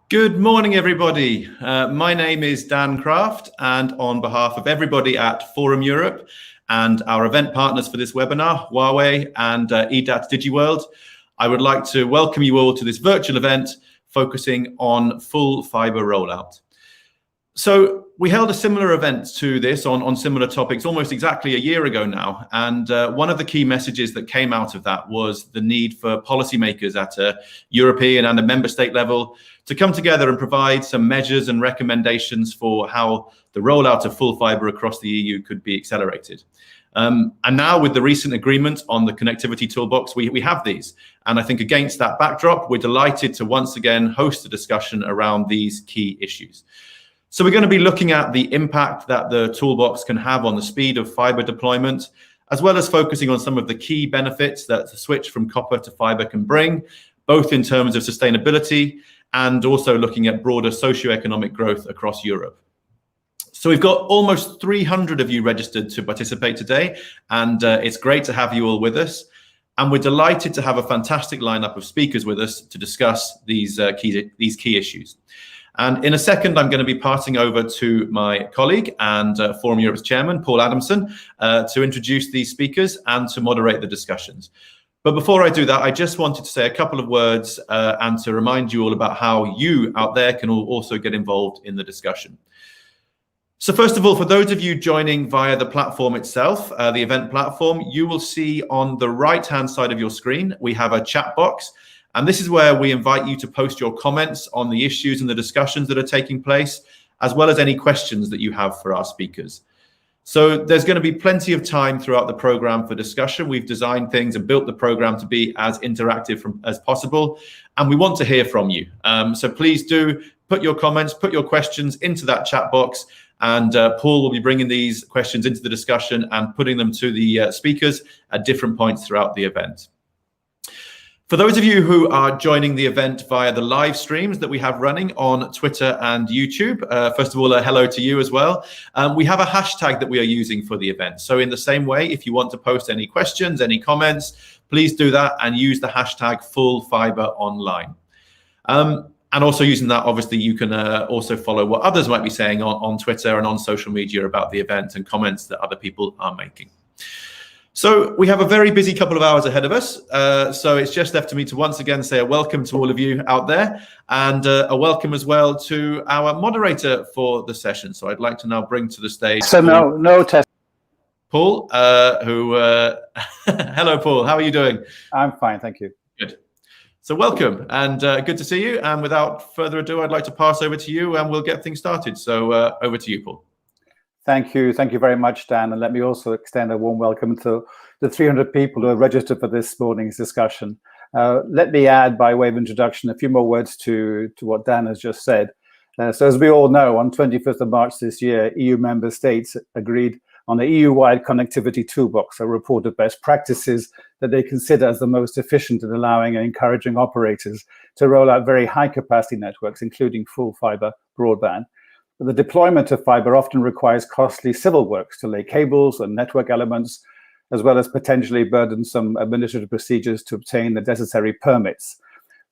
Good morning, everybody. My name is Dan Kraft, and on behalf of everybody at Forum Europe and our event partners for this webinar, Huawei and EDAT DigiWorld, I would like to welcome you all to this virtual event focusing on full fiber rollout. So we held a similar event to this on similar topics almost exactly a year ago now. And one of the key messages that came out of that was the need for policymakers at a European and a member state level to come together and provide some measures and recommendations for how the rollout of full fiber across the EU could be accelerated. And now with the recent agreement on the connectivity toolbox, we have these. And I think against that backdrop, we're delighted to once again host a discussion around these key issues. So we're going to be looking at the impact that the toolbox can have on the speed of fiber deployment, as well as focusing on some of the key benefits that the switch from copper to fiber can bring, both in terms of sustainability and also looking at broader socioeconomic growth across Europe. So we've got almost 300 of you registered to participate today, and it's great to have you all with us. And we're delighted to have a fantastic lineup of speakers with us to discuss these key issues. And in a second, I'm going to be passing over to my colleague and Forum Europe's chairman, Paul Adamson, to introduce these speakers and to moderate the discussions. But before I do that, I just wanted to say a couple of words and to remind you all about how you out there can also get involved in the discussion. So first of all, for those of you joining via the platform itself, the event platform, you will see on the right-hand side of your screen, we have a chat box. And this is where we invite you to post your comments on the issues and the discussions that are taking place, as well as any questions that you have for our speakers. So there's going to be plenty of time throughout the program for discussion. We've designed things and built the program to be as interactive as possible, and we want to hear from you. So please do put your comments, put your questions into that chat box, and Paul will be bringing these questions into the discussion and putting them to the speakers at different points throughout the event. For those of you who are joining the event via the live streams that we have running on Twitter and YouTube, first of all, a hello to you as well. We have a hashtag that we are using for the event. So in the same way, if you want to post any questions, any comments, please do that and use the hashtag FullFiberOnline. And also using that, obviously, you can also follow what others might be saying on Twitter and on social media about the event and comments that other people are making. So we have a very busy couple of hours ahead of us. So it's just left to me to once again say a welcome to all of you out there and a welcome as well to our moderator for the session. So I'd like to now bring to the stage. So no test. Paul, hello, Paul. How are you doing? I'm fine, thank you. Good. So welcome and good to see you. And without further ado, I'd like to pass over to you and we'll get things started. So over to you, Paul. Thank you very much, Dan. And let me also extend a warm welcome to the 300 people who have registered for this morning's discussion. Let me add, by way of introduction, a few more words to what Dan has just said. So as we all know, on 25th of March this year, EU member states agreed on a EU-wide connectivity toolbox, a report of best practices that they consider as the most efficient in allowing and encouraging operators to roll out very high-capacity networks, including full fiber broadband. The deployment of fiber often requires costly civil works to lay cables and network elements, as well as potentially burdensome administrative procedures to obtain the necessary permits.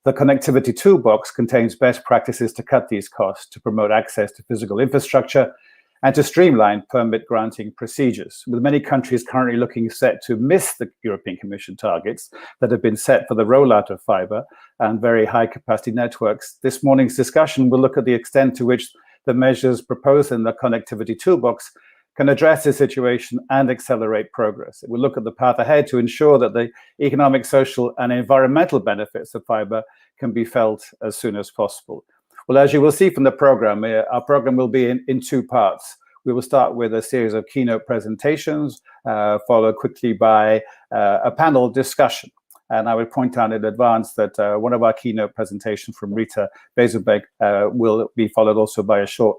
The connectivity toolbox contains best practices to cut these costs, to promote access to physical infrastructure, and to streamline permit granting procedures. With many countries currently looking set to miss the European Commission targets that have been set for the rollout of fiber and very high capacity networks, this morning's discussion will look at the extent to which the measures proposed in the connectivity toolbox can address the situation and accelerate progress. It will look at the path ahead to ensure that the economic, social, and environmental benefits of fiber can be felt as soon as possible. Well, as you will see from the program, our program will be in two parts. We will start with a series of keynote presentations, followed quickly by a panel discussion. And I would point out in advance that one of our keynote presentations from Rita Bezubeck will be followed also by a short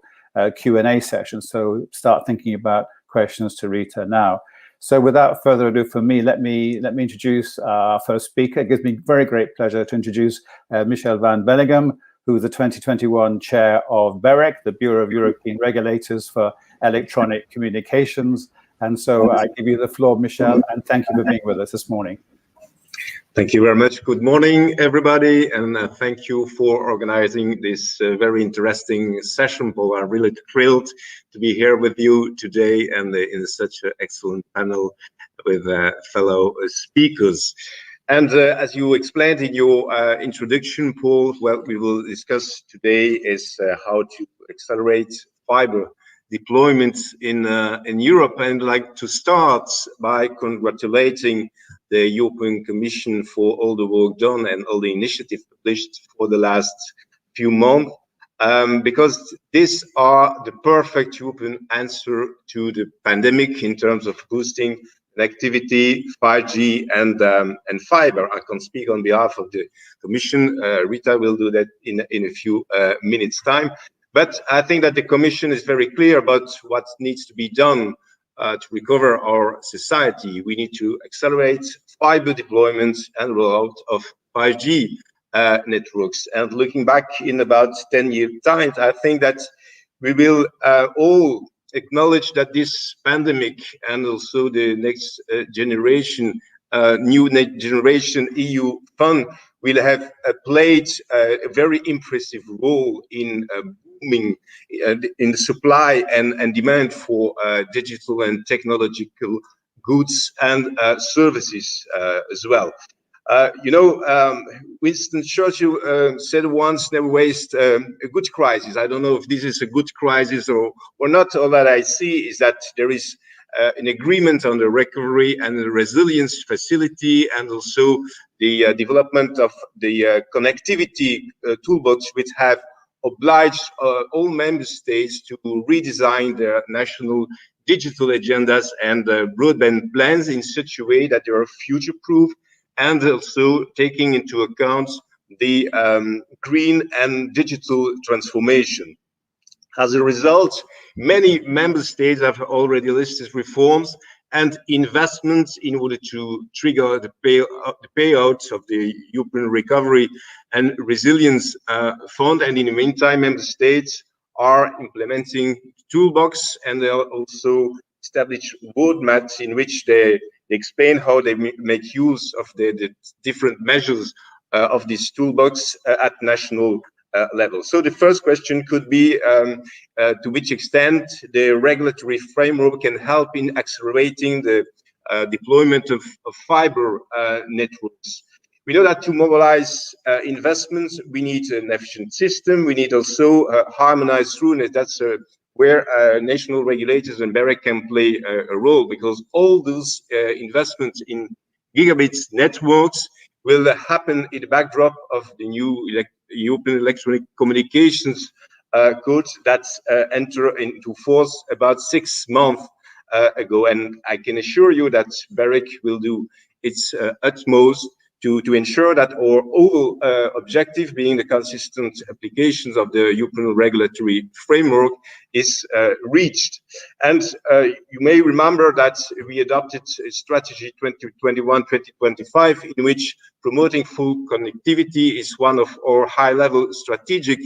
Q&A session. So start thinking about questions to Rita now. So without further ado for me, let me introduce our first speaker. It gives me very great pleasure to introduce Michel van Belleghem, who is the 2021 chair of BEREC, the Bureau of European Regulators for Electronic Communications. And so I give you the floor, Michel, and thank you for being with us this morning. Thank you very much. Good morning, everybody, and thank you for organizing this very interesting session, Paul. I'm really thrilled to be here with you today and in such an excellent panel with fellow speakers. And as you explained in your introduction, Paul, what we will discuss today is how to accelerate fiber deployment in Europe. And I'd like to start by congratulating the European Commission for all the work done and all the initiatives published for the last few months, because these are the perfect European answer to the pandemic in terms of boosting connectivity, 5G, and fiber. I can speak on behalf of the Commission. Rita will do that in a few minutes' time. But I think that the Commission is very clear about what needs to be done to recover our society. We need to accelerate fiber deployment and rollout of 5G networks. And looking back in about 10 years' time, I think that we will all acknowledge that this pandemic and also the next generation, new generation EU fund will have played a very impressive role in booming in the supply and demand for digital and technological goods and services as well. Winston Churchill said once, never waste a good crisis. I don't know if this is a good crisis or not. All that I see is that there is an agreement on the recovery and the resilience facility, and also the development of the connectivity toolbox, which have obliged all member states to redesign their national digital agendas and broadband plans in such a way that they are future-proof, and also taking into account the green and digital transformation. As a result, many member states have already listed reforms and investments in order to trigger the payouts of the European Recovery and Resilience Fund. And in the meantime, member states are implementing toolbox, and they also establish roadmaps in which they explain how they make use of the different measures of this toolbox at national level. So the first question could be to which extent the regulatory framework can help in accelerating the deployment of fiber networks. We know that to mobilize investments, we need an efficient system. We need also harmonized rules. That's where national regulators and BEREC can play a role, because all those investments in gigabit networks will happen in the backdrop of the new European Electronic Communications Code that entered into force about 6 months ago. And I can assure you that BEREC will do its utmost to ensure that our overall objective, being the consistent applications of the European regulatory framework, is reached. And you may remember that we adopted a strategy 2021-2025, in which promoting full connectivity is one of our high-level strategic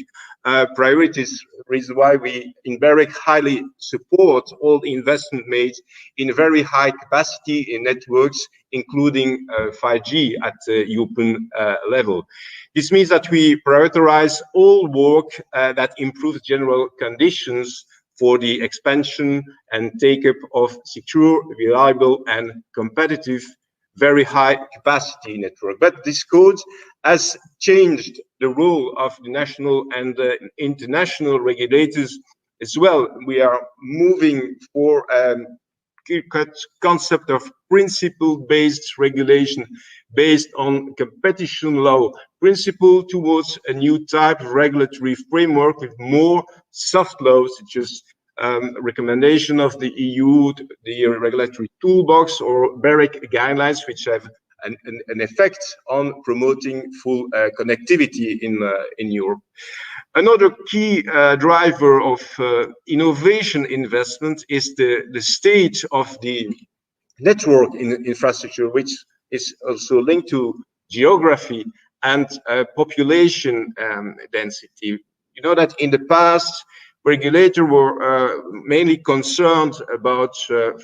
priorities. Reason why we in BEREC highly support all the investment made in very high capacity in networks, including 5G at the European level. This means that we prioritize all work that improves general conditions for the expansion and take-up of secure, reliable, and competitive, very high capacity network. But this code has changed the role of the national and international regulators as well. We are moving for concept of principle-based regulation based on competition law principle towards a new type of regulatory framework with more soft laws, such as recommendation of the EU, the regulatory toolbox, or BEREC guidelines, which have an effect on promoting full connectivity in Europe. Another key driver of innovation investment is the state of the network infrastructure, which is also linked to geography and population density. You know that in the past, regulators were mainly concerned about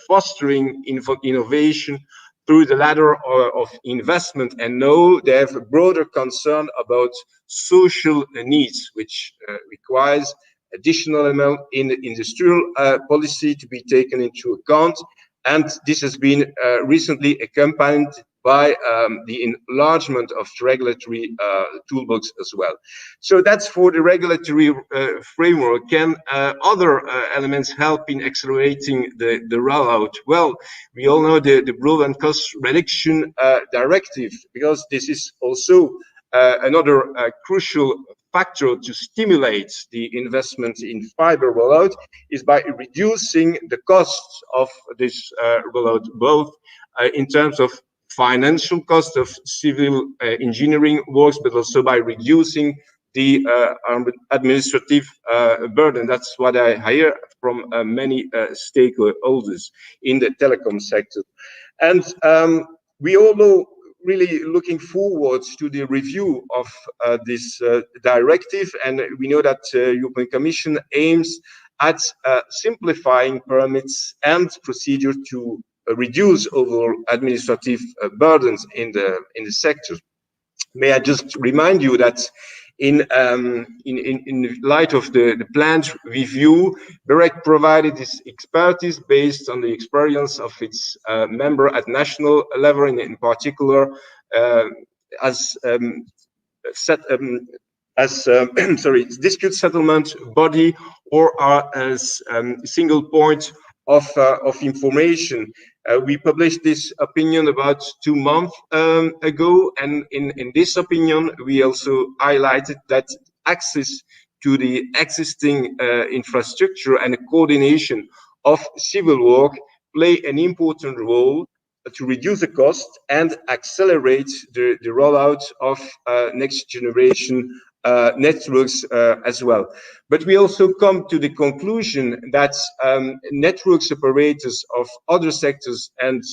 fostering innovation through the ladder of investment, and now they have a broader concern about social needs, which requires additional amount in the industrial policy to be taken into account. And this has been recently accompanied by the enlargement of the regulatory toolbox as well. So that's for the regulatory framework. Can other elements help in accelerating the rollout? Well, we all know the broadband cost reduction directive, because this is also another crucial factor to stimulate the investment in fiber rollout, is by reducing the costs of this rollout, both in terms of financial cost of civil engineering works, but also by reducing the administrative burden. That's what I hear from many stakeholders in the telecom sector. And we all know, really looking forward to the review of this directive, and we know that European Commission aims at simplifying permits and procedure to reduce overall administrative burdens in the sector. May I just remind you that in light of the planned review, BEREC provided this expertise based on the experience of its member at national level, in particular as dispute settlement body, or as single point of information. We published this opinion about 2 months ago, and in this opinion, we also highlighted that access to the existing infrastructure and coordination of civil work play an important role to reduce the cost and accelerate the rollout of next generation networks as well. But we also come to the conclusion that networks operators of other sectors and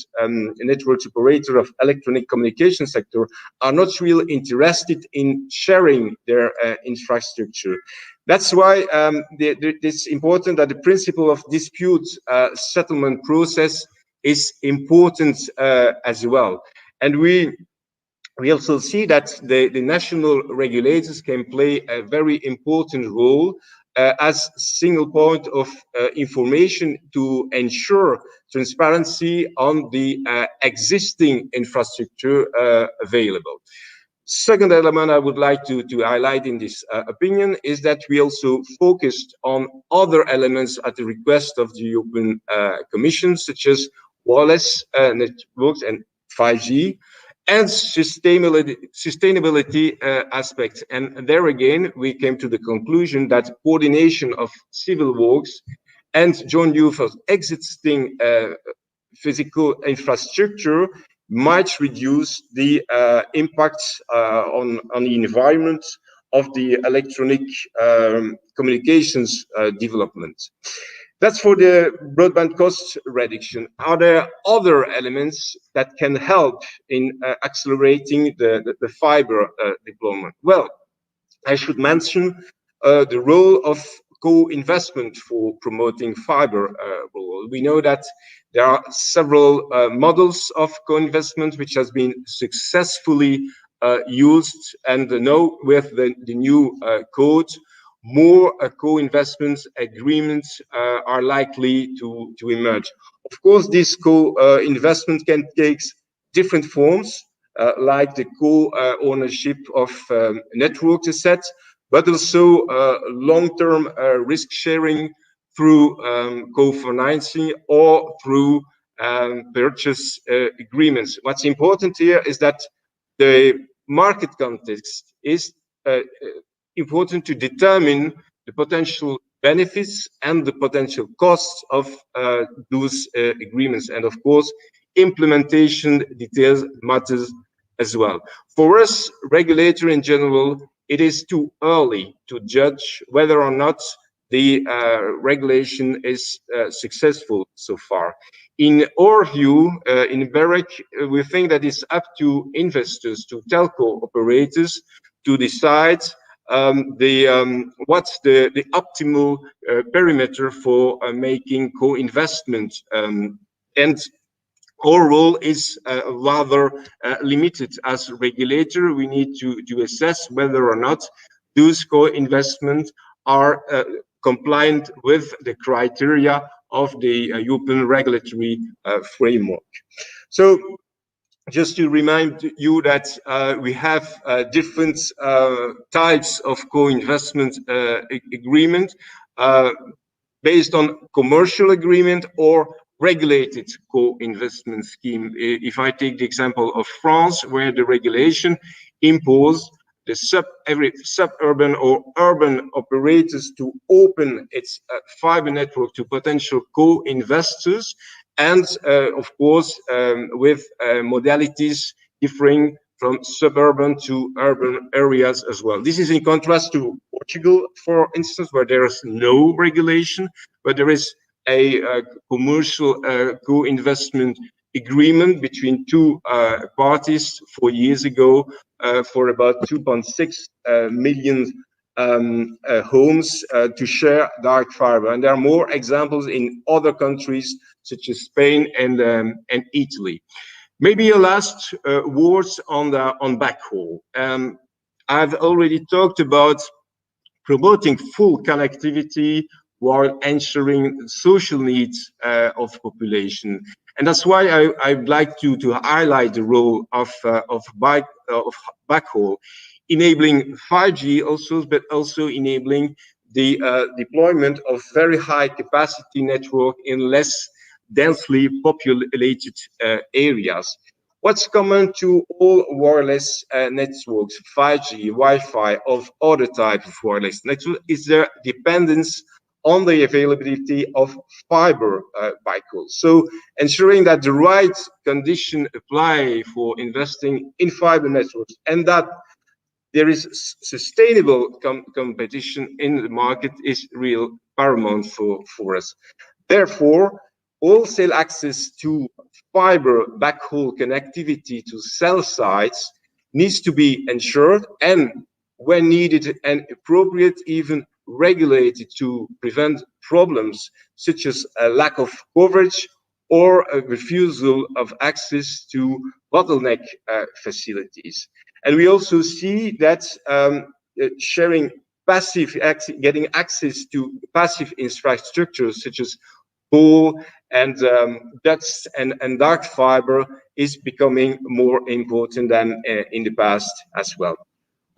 networks operator of electronic communication sector are not really interested in sharing their infrastructure. That's why it's important that the principle of dispute settlement process is important as well. And we also see that the national regulators can play a very important role as single point of information to ensure transparency on the existing infrastructure available. Second element I would like to highlight in this opinion is that we also focused on other elements at the request of the European Commission, such as wireless networks and 5G, and sustainability aspects. And there again, we came to the conclusion that coordination of civil works and joint use of existing physical infrastructure might reduce the impacts on the environment of the electronic communications development. That's for the broadband cost reduction. Are there other elements that can help in accelerating the fiber deployment? Well, I should mention the role of co-investment for promoting fiber rollout. We know that there are several models of co-investment which has been successfully used, and now with the new code, more co-investment agreements are likely to emerge. Of course, this co-investment can take different forms, like the co-ownership of network assets, but also long-term risk sharing through co-financing or through purchase agreements. What's important here is that the market context is important to determine the potential benefits and the potential costs of those agreements. And of course, implementation details matters as well. For us, regulator in general, it is too early to judge whether or not the regulation is successful so far. In our view, in BEREC, we think that it's up to investors, to telco operators, to decide what's the optimal perimeter for making co-investment. And our role is rather limited. As a regulator, we need to assess whether or not those co-investments are compliant with the criteria of the European regulatory framework. So just to remind you that we have different types of co-investment agreement based on commercial agreement or regulated co-investment scheme. If I take the example of France, where the regulation imposes every suburban or urban operators to open its fiber network to potential co-investors, and of course with modalities differing from suburban to urban areas as well. This is in contrast to Portugal, for instance, where there is no regulation, but there is a commercial co-investment agreement between two parties 4 years ago for about 2.6 million homes to share dark fiber. And there are more examples in other countries such as Spain and Italy. Maybe a last words on backhaul. I've already talked about promoting full connectivity while ensuring social needs of population. And that's why I'd like to highlight the role of backhaul, enabling 5G also, but also enabling the deployment of very high capacity network in less densely populated areas. What's common to all wireless networks, 5G, Wi-Fi, of other types of wireless networks, is their dependence on the availability of fiber backhauls. So ensuring that the right conditions apply for investing in fiber networks and that there is sustainable competition in the market is real paramount for us. Therefore, wholesale access to fiber backhaul connectivity to cell sites needs to be ensured, and when needed and appropriate, even regulated to prevent problems such as a lack of coverage or a refusal of access to bottleneck facilities. And we also see that sharing getting access to passive infrastructures such as pole and ducts and dark fiber is becoming more important than in the past as well.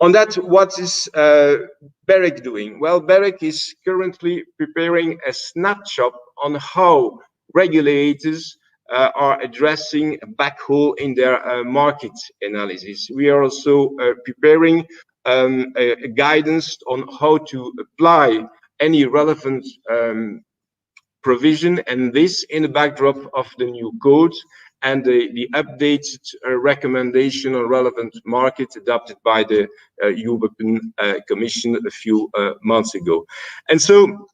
On that, what is BEREC doing? Well, BEREC is currently preparing a snapshot on how regulators are addressing backhaul in their market analysis. We are also preparing a guidance on how to apply any relevant provision, and this in the backdrop of the new code and the updated recommendation on relevant markets adopted by the European Commission a few months ago. And so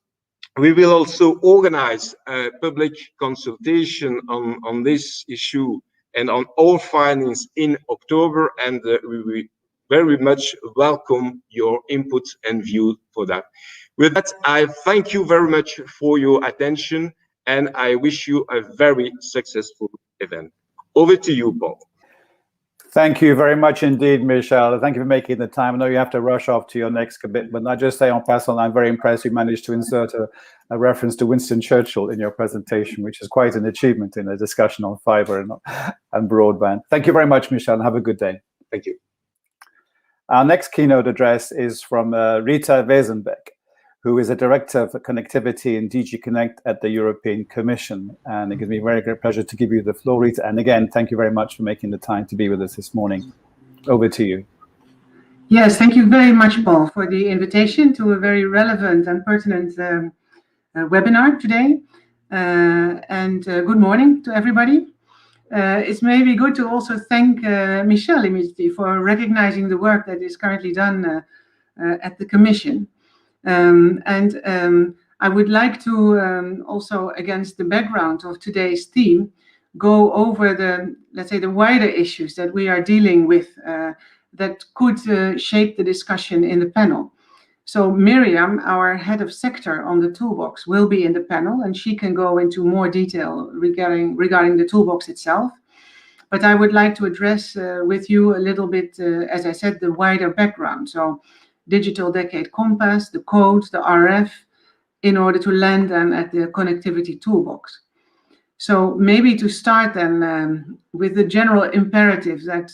we will also organize a public consultation on this issue and on all findings in October, and we will very much welcome your input and view for that. With that, I thank you very much for your attention, and I wish you a very successful event. Over to you, Paul. Thank you very much indeed, Michel. Thank you for making the time. I know you have to rush off to your next commitment. I just say en passant, I'm very impressed you managed to insert a reference to Winston Churchill in your presentation, which is quite an achievement in a discussion on fiber and broadband. Thank you very much, Michel, and have a good day. Thank you. Our next keynote address is from Rita Wezenbeck, who is a Director of Connectivity in DG Connect at the European Commission. And it gives me a very great pleasure to give you the floor, Rita. And again, thank you very much for making the time to be with us this morning. Over to you. Yes, thank you very much, Paul, for the invitation to a very relevant and pertinent webinar today. Good morning to everybody. It's maybe good to also thank Michel immediately for recognizing the work that is currently done at the Commission. I would like to also, against the background of today's theme, go over the, let's say, the wider issues that we are dealing with that could shape the discussion in the panel. So Miriam, our head of sector on the toolbox, will be in the panel, and she can go into more detail regarding the toolbox itself. But I would like to address with you a little bit, as I said, the wider background. So Digital Decade Compass, the code, the RF, in order to land then at the connectivity toolbox. So maybe to start then with the general imperative that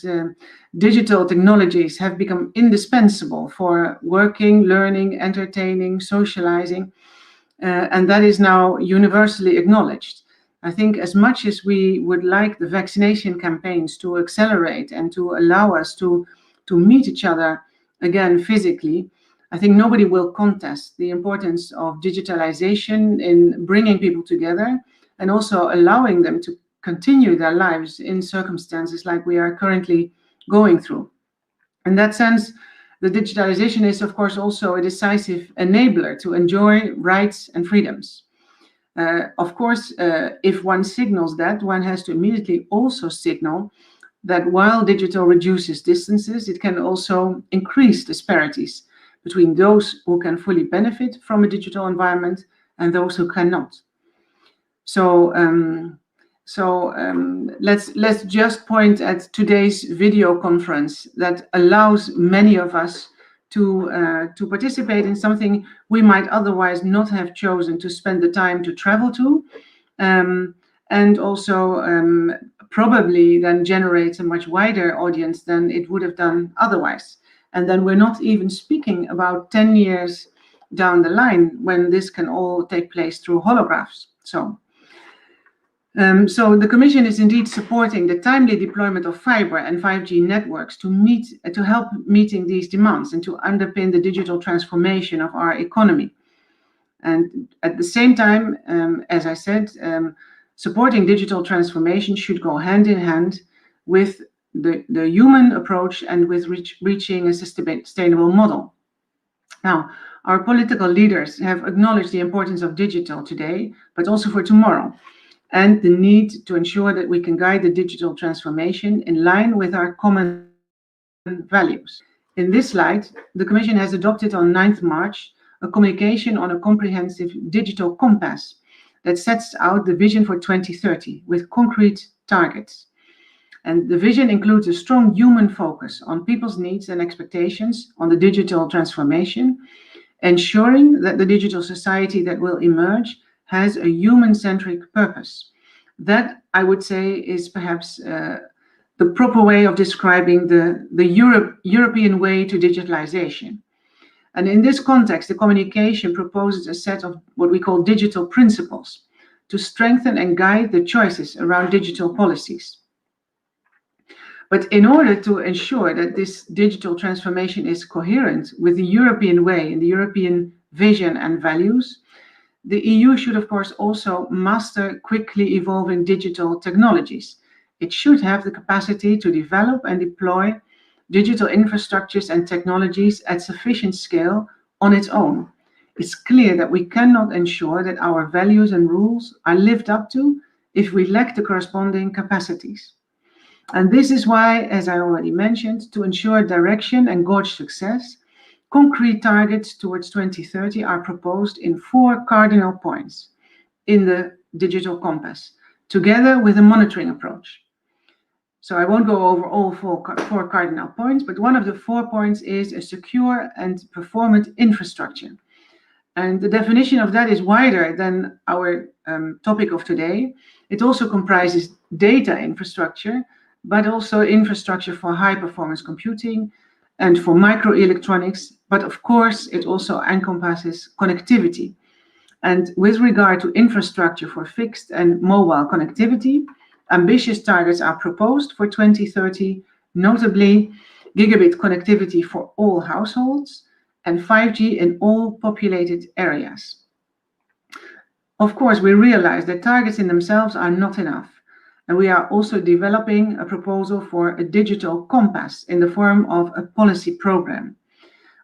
digital technologies have become indispensable for working, learning, entertaining, socializing, and that is now universally acknowledged. I think as much as we would like the vaccination campaigns to accelerate and to allow us to meet each other again physically, I think nobody will contest the importance of digitalization in bringing people together and also allowing them to continue their lives in circumstances like we are currently going through. In that sense, the digitalization is, of course, also a decisive enabler to enjoy rights and freedoms. Of course, if one signals that, one has to immediately also signal that while digital reduces distances, it can also increase disparities between those who can fully benefit from a digital environment and those who cannot. So let's just point at today's video conference that allows many of us to participate in something we might otherwise not have chosen to spend the time to travel to, and also probably then generates a much wider audience than it would have done otherwise. And then we're not even speaking about 10 years down the line when this can all take place through holographs. So the Commission is indeed supporting the timely deployment of fiber and 5G networks to help meeting these demands and to underpin the digital transformation of our economy. And at the same time, as I said, supporting digital transformation should go hand in hand with the human approach and with reaching a sustainable model. Now, our political leaders have acknowledged the importance of digital today, but also for tomorrow, and the need to ensure that we can guide the digital transformation in line with our common values. In this light, the Commission has adopted on 9th March a communication on a comprehensive digital compass that sets out the vision for 2030 with concrete targets. And the vision includes a strong human focus on people's needs and expectations on the digital transformation, ensuring that the digital society that will emerge has a human-centric purpose. That, I would say, is perhaps the proper way of describing the European way to digitalization. And in this context, the communication proposes a set of what we call digital principles to strengthen and guide the choices around digital policies. But in order to ensure that this digital transformation is coherent with the European way and the European vision and values, the EU should, of course, also master quickly evolving digital technologies. It should have the capacity to develop and deploy digital infrastructures and technologies at sufficient scale on its own. It's clear that we cannot ensure that our values and rules are lived up to if we lack the corresponding capacities. And this is why, as I already mentioned, to ensure direction and gauge success, concrete targets towards 2030 are proposed in 4 cardinal points in the digital compass, together with a monitoring approach. So I won't go over all four cardinal points, but one of the 4 points is a secure and performant infrastructure. And the definition of that is wider than our topic of today. It also comprises data infrastructure, but also infrastructure for high-performance computing and for microelectronics. But of course, it also encompasses connectivity. And with regard to infrastructure for fixed and mobile connectivity, ambitious targets are proposed for 2030, notably gigabit connectivity for all households and 5G in all populated areas. Of course, we realize that targets in themselves are not enough. And we are also developing a proposal for a digital compass in the form of a policy program.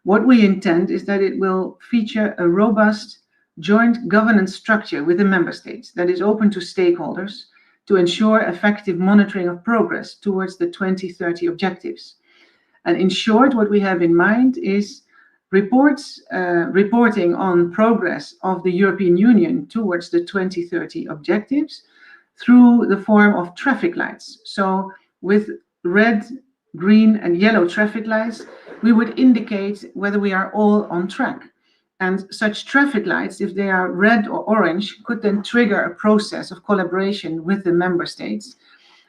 What we intend is that it will feature a robust joint governance structure with the member states that is open to stakeholders to ensure effective monitoring of progress towards the 2030 objectives. And in short, what we have in mind is reporting on progress of the European Union towards the 2030 objectives through the form of traffic lights. So with red, green and yellow traffic lights, we would indicate whether we are all on track. And such traffic lights, if they are red or orange, could then trigger a process of collaboration with the member states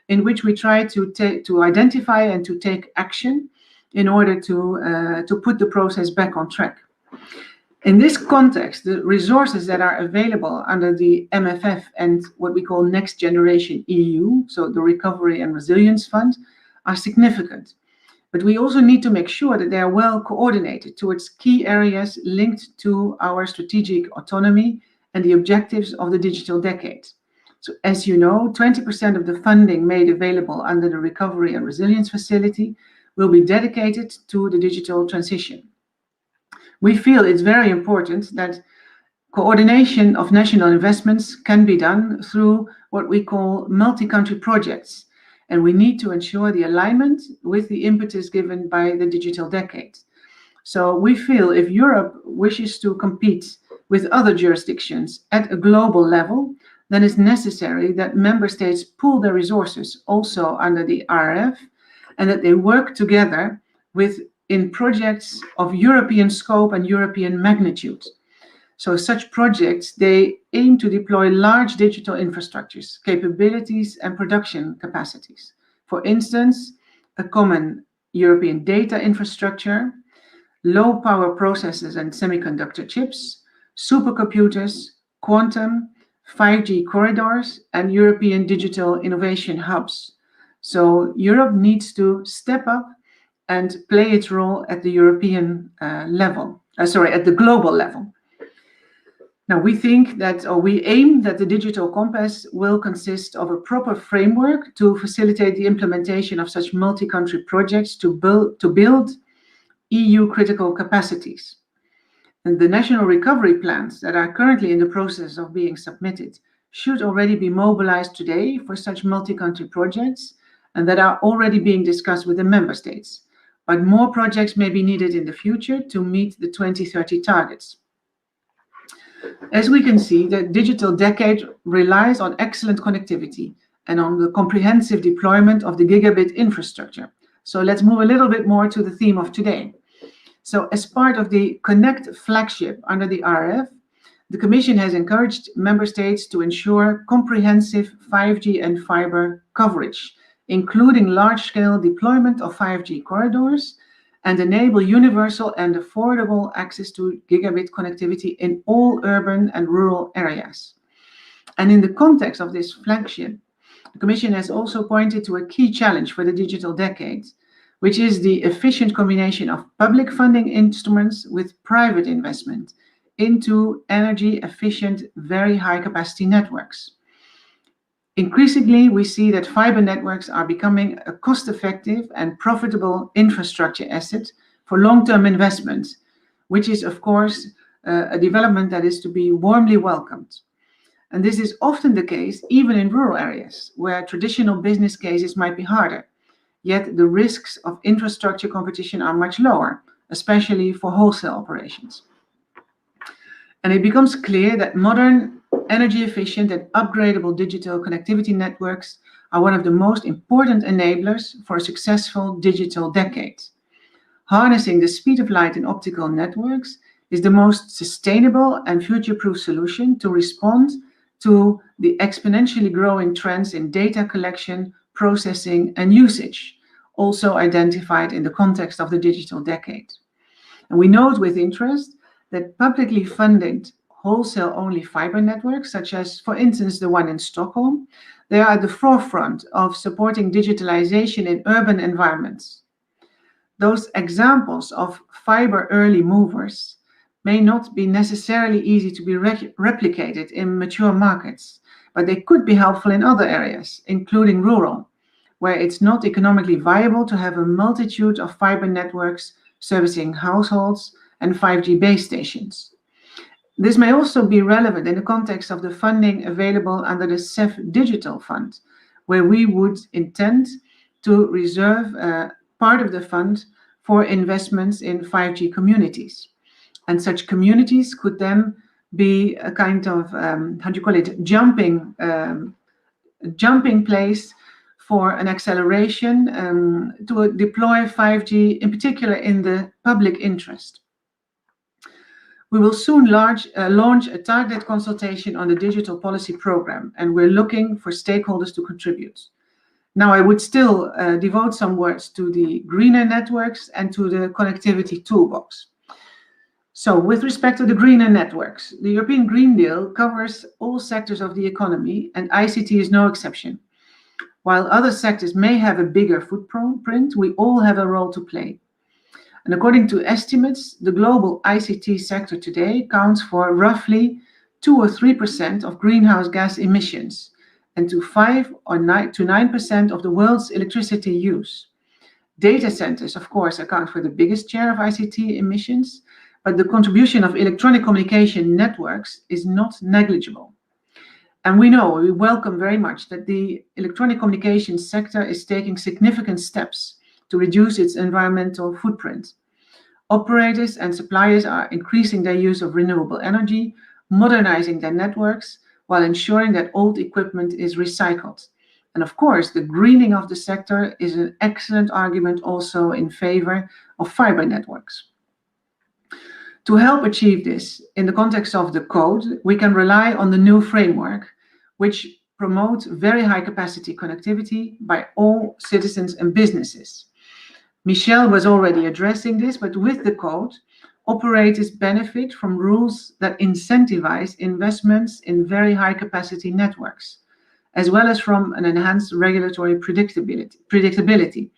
in which we try to identify and to take action in order to put the process back on track. In this context, the resources that are available under the MFF and what we call Next Generation EU, so the Recovery and Resilience Fund, are significant. But we also need to make sure that they are well coordinated towards key areas linked to our strategic autonomy and the objectives of the digital decade. So as you know, 20% of the funding made available under the Recovery and Resilience Facility will be dedicated to the digital transition. We feel it's very important that coordination of national investments can be done through what we call multi-country projects, and we need to ensure the alignment with the impetus given by the digital decade. So we feel if Europe wishes to compete with other jurisdictions at a global level, then it's necessary that member states pool their resources also under the RRF, and that they work together in projects of European scope and European magnitude. So such projects, they aim to deploy large digital infrastructures, capabilities and production capacities. For instance, a common European data infrastructure, low power processors and semiconductor chips, supercomputers, quantum, 5G corridors, and European digital innovation hubs. So Europe needs to step up and play its role at the European level, at the global level. Now we think that, or we aim that the Digital Compass will consist of a proper framework to facilitate the implementation of such multi-country projects to build EU critical capacities. And the national recovery plans that are currently in the process of being submitted should already be mobilized today for such multi-country projects, and that are already being discussed with the member states. But more projects may be needed in the future to meet the 2030 targets. As we can see, the digital decade relies on excellent connectivity and on the comprehensive deployment of the gigabit infrastructure. So let's move a little bit more to the theme of today. So as part of the Connect flagship under the RRF, the Commission has encouraged member states to ensure comprehensive 5G and fiber coverage, including large-scale deployment of 5G corridors, and enable universal and affordable access to gigabit connectivity in all urban and rural areas. And in the context of this flagship, the Commission has also pointed to a key challenge for the digital decade, which is the efficient combination of public funding instruments with private investment into energy-efficient, very high-capacity networks. Increasingly, we see that fiber networks are becoming a cost-effective and profitable infrastructure asset for long-term investments, which is, of course, a development that is to be warmly welcomed. And this is often the case even in rural areas, where traditional business cases might be harder, yet the risks of infrastructure competition are much lower, especially for wholesale operations. And it becomes clear that modern, energy-efficient and upgradable digital connectivity networks are one of the most important enablers for a successful digital decade. Harnessing the speed of light in optical networks is the most sustainable and future-proof solution to respond to the exponentially growing trends in data collection, processing, and usage, also identified in the context of the digital decade. And we note with interest that publicly funded wholesale-only fiber networks, such as, for instance, the one in Stockholm, they are at the forefront of supporting digitalization in urban environments. Those examples of fiber early movers may not be necessarily easy to be replicated in mature markets, but they could be helpful in other areas, including rural, where it's not economically viable to have a multitude of fiber networks servicing households and 5G base stations. This may also be relevant in the context of the funding available under the CEF Digital Fund, where we would intend to reserve part of the fund for investments in 5G communities. And such communities could then be a kind of, jumping place for an acceleration to deploy 5G, in particular in the public interest. We will soon launch a targeted consultation on the digital policy program, and we're looking for stakeholders to contribute. Now, I would still devote some words to the greener networks and to the connectivity toolbox. So with respect to the greener networks, the European Green Deal covers all sectors of the economy, and ICT is no exception. While other sectors may have a bigger footprint, we all have a role to play. And according to estimates, the global ICT sector today counts for roughly 2 or 3% of greenhouse gas emissions, and to 5 or 9% of the world's electricity use. Data centers, of course, account for the biggest share of ICT emissions, but the contribution of electronic communication networks is not negligible. And we welcome very much that the electronic communications sector is taking significant steps to reduce its environmental footprint. Operators and suppliers are increasing their use of renewable energy, modernizing their networks, while ensuring that old equipment is recycled. And of course, the greening of the sector is an excellent argument also in favor of fiber networks. To help achieve this, in the context of the code, we can rely on the new framework, which promotes very high capacity connectivity by all citizens and businesses. Michel was already addressing this, but with the code, operators benefit from rules that incentivize investments in very high capacity networks, as well as from an enhanced regulatory predictability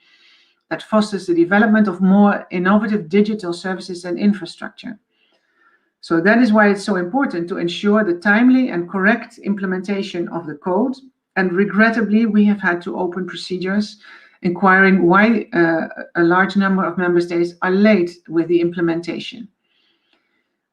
that fosters the development of more innovative digital services and infrastructure. So that is why it's so important to ensure the timely and correct implementation of the code. And regrettably, we have had to open procedures inquiring why a large number of member states are late with the implementation.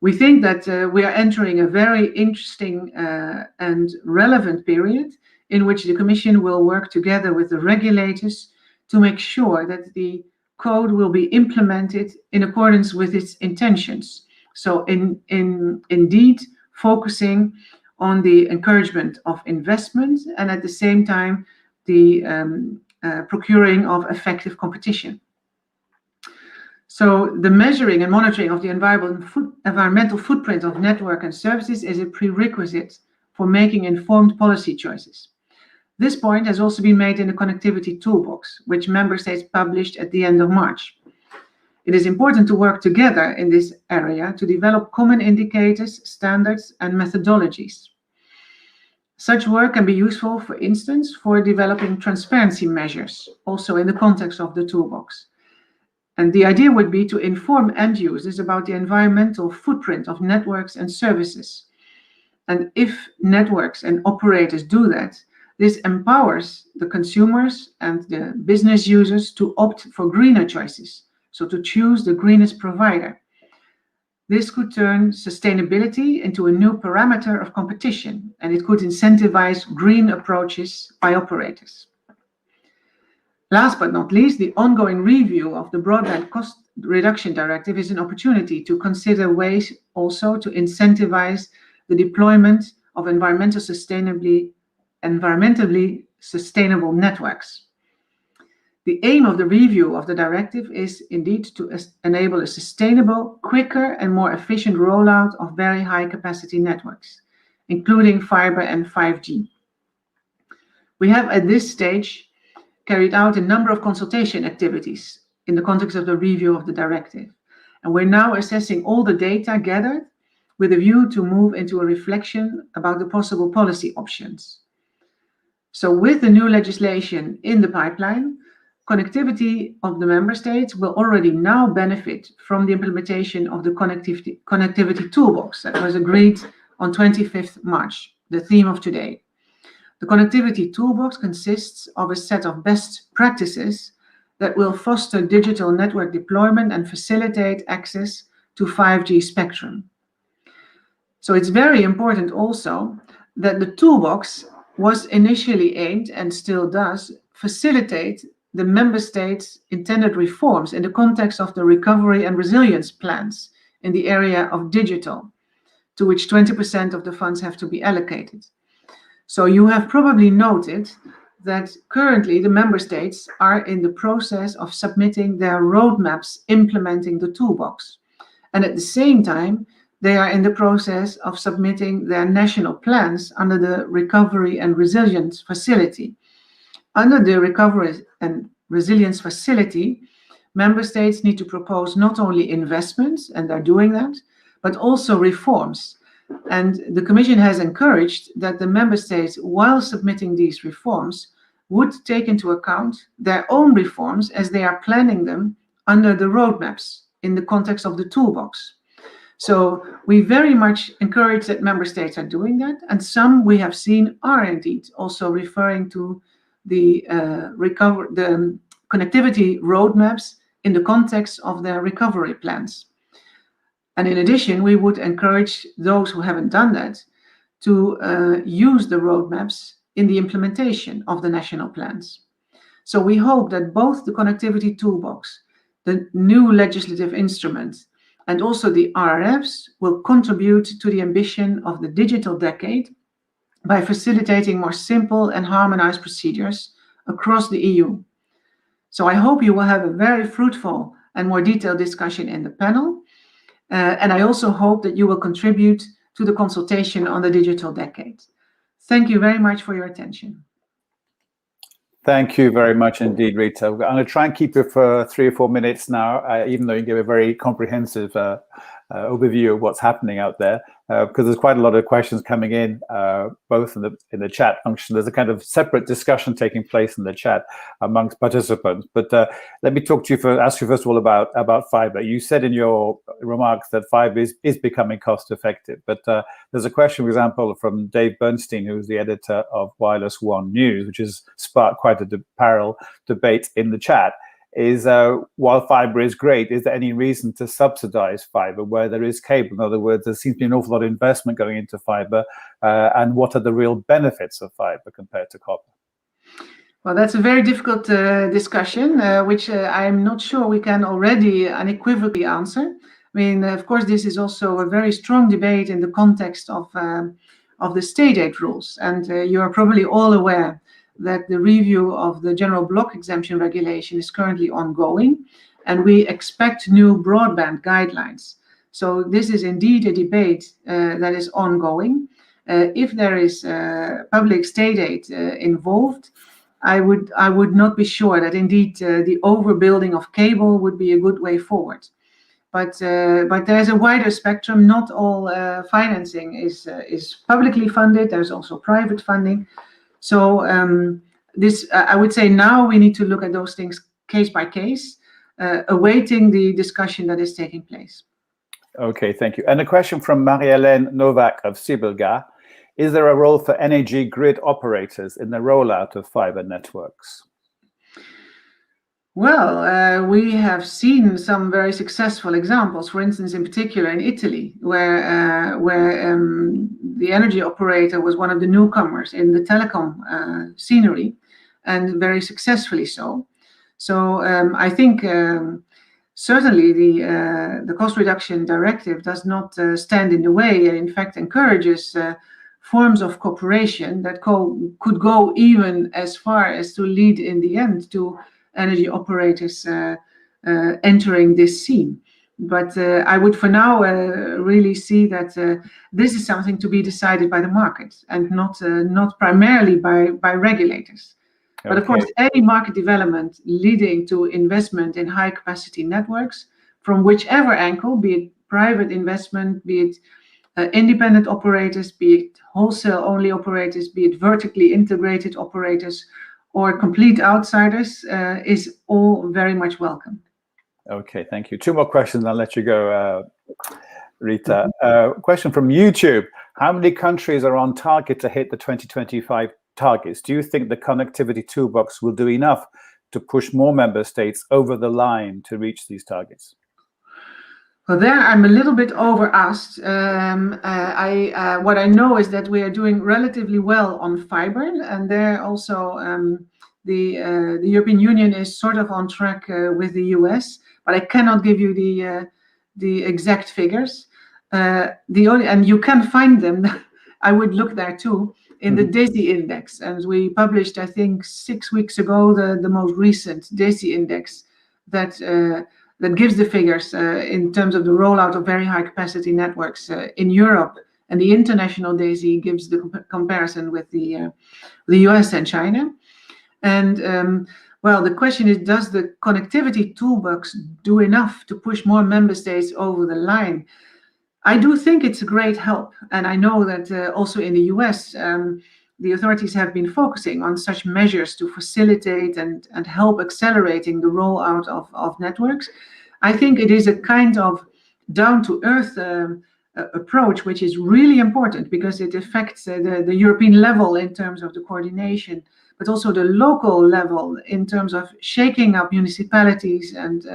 We think that we are entering a very interesting and relevant period in which the Commission will work together with the regulators to make sure that the code will be implemented in accordance with its intentions. So indeed focusing on the encouragement of investment and at the same time the procuring of effective competition. So the measuring and monitoring of the environmental footprint of network and services is a prerequisite for making informed policy choices. This point has also been made in the connectivity toolbox, which member states published at the end of March. It is important to work together in this area to develop common indicators, standards, and methodologies. Such work can be useful, for instance, for developing transparency measures, also in the context of the toolbox. And the idea would be to inform end users about the environmental footprint of networks and services. And if networks and operators do that, this empowers the consumers and the business users to opt for greener choices, so to choose the greenest provider. This could turn sustainability into a new parameter of competition, and it could incentivize green approaches by operators. Last but not least, the ongoing review of the Broadband Cost Reduction Directive is an opportunity to consider ways also to incentivize the deployment of environmentally sustainable networks. The aim of the review of the directive is indeed to enable a sustainable, quicker, and more efficient rollout of very high capacity networks, including fiber and 5G. We have at this stage carried out a number of consultation activities in the context of the review of the directive, and we're now assessing all the data gathered with a view to move into a reflection about the possible policy options. So with the new legislation in the pipeline, connectivity of the member states will already now benefit from the implementation of the connectivity toolbox that was agreed on 25th March, the theme of today. The connectivity toolbox consists of a set of best practices that will foster digital network deployment and facilitate access to 5G spectrum. So it's very important also that the toolbox was initially aimed, and still does, facilitate the member states' intended reforms in the context of the recovery and resilience plans in the area of digital, to which 20% of the funds have to be allocated. So you have probably noted that currently the member states are in the process of submitting their roadmaps implementing the toolbox. And at the same time, they are in the process of submitting their national plans under the Recovery and Resilience Facility. Under the Recovery and Resilience Facility, member states need to propose not only investments, and they're doing that, but also reforms. And the Commission has encouraged that the member states, while submitting these reforms, would take into account their own reforms as they are planning them under the roadmaps in the context of the toolbox. So we very much encourage that member states are doing that, and some we have seen are indeed also referring to the connectivity roadmaps in the context of their recovery plans. And in addition, we would encourage those who haven't done that to use the roadmaps in the implementation of the national plans. So we hope that both the connectivity toolbox, the new legislative instrument, and also the RRFs will contribute to the ambition of the digital decade by facilitating more simple and harmonized procedures across the EU. So I hope you will have a very fruitful and more detailed discussion in the panel. And I also hope that you will contribute to the consultation on the digital decade. Thank you very much for your attention. Thank you very much indeed, Rita. I'm going to try and keep you for 3 or 4 minutes now, even though you gave a very comprehensive overview of what's happening out there, because there's quite a lot of questions coming in, both in the chat function. There's a kind of separate discussion taking place in the chat amongst participants. But let me talk to you ask you first of all about fiber. You said in your remarks that fiber is becoming cost effective, but there's a question, for example, from Dave Bernstein, who's the editor of Wireless One News, which has sparked quite a parallel debate in the chat. Is while fiber is great, is there any reason to subsidize fiber where there is cable? In other words, there seems to be an awful lot of investment going into fiber, and what are the real benefits of fiber compared to copper? Well, that's a very difficult discussion, which I'm not sure we can already unequivocally answer. I mean, of course, this is also a very strong debate in the context of the state aid rules, and you are probably all aware that the review of the general block exemption regulation is currently ongoing, and we expect new broadband guidelines. So this is indeed a debate that is ongoing. If there is public state aid involved, I would not be sure that indeed the overbuilding of cable would be a good way forward. But there's a wider spectrum. Not all financing is publicly funded. There's also private funding. So I would say now we need to look at those things case by case, awaiting the discussion that is taking place. Okay, thank you. And a question from Marie-Hélène Novak of Sibylga. Is there a role for energy grid operators in the rollout of fiber networks? Well, we have seen some very successful examples, for instance, in particular in Italy, where the energy operator was one of the newcomers in the telecom scenery, and very successfully so. So I think certainly the cost reduction directive does not stand in the way, and in fact encourages forms of cooperation that could go even as far as to lead in the end to energy operators entering this scene. But I would for now really see that this is something to be decided by the market and not primarily by regulators. Okay. But of course, any market development leading to investment in high capacity networks from whichever angle, be it private investment, be it independent operators, be it wholesale only operators, be it vertically integrated operators, or complete outsiders, is all very much welcome. Okay, thank you. 2 more questions, I'll let you go, Rita. Question from YouTube. How many countries are on target to hit the 2025 targets? Do you think the connectivity toolbox will do enough to push more member states over the line to reach these targets? Well, there I'm a little bit over-asked. What I know is that we are doing relatively well on fiber, and there also the European Union is sort of on track with the US, but I cannot give you the exact figures. And you can find them. I would look there too in the DESI index, and we published, I think, 6 weeks ago the most recent DESI index that gives the figures in terms of the rollout of very high capacity networks in Europe, and the international DESI gives the comparison with the US and China. And well, the question is, does the connectivity toolbox do enough to push more member states over the line? I do think it's a great help. And I know that also in the US, the authorities have been focusing on such measures to facilitate and help accelerating the rollout of networks. I think it is a kind of down-to-earth approach, which is really important because it affects the European level in terms of the coordination, but also the local level in terms of shaking up municipalities and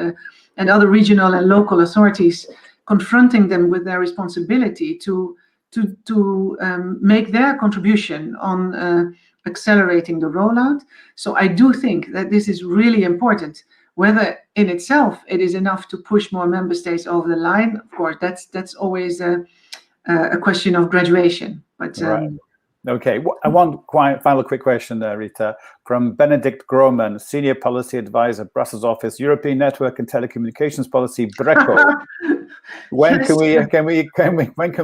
other regional and local authorities, confronting them with their responsibility to make their contribution on accelerating the rollout. So I do think that this is really important. Whether in itself it is enough to push more member states over the line, of course, that's always a question of graduation. But right. Okay, one final quick question, Rita, from Benedict Groman, Senior Policy Advisor, Brussels Office, European Network and Telecommunications Policy, BRECO. When can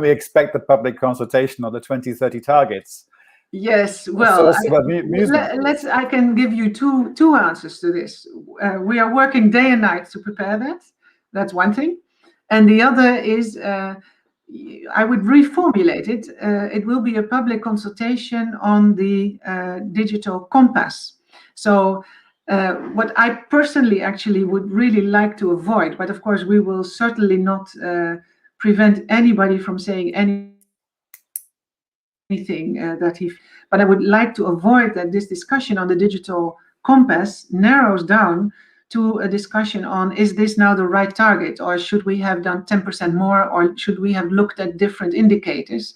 we expect the public consultation on the 2030 targets? Yes, well, I can give you two answers to this. We are working day and night to prepare that. That's one thing, and the other is. I would reformulate it. It will be a public consultation on the digital compass. So what I personally actually would really like to avoid, but of course we will certainly not prevent anybody from saying anything but I would like to avoid that this discussion on the digital compass narrows down to a discussion on, is this now the right target, or should we have done 10% more, or should we have looked at different indicators?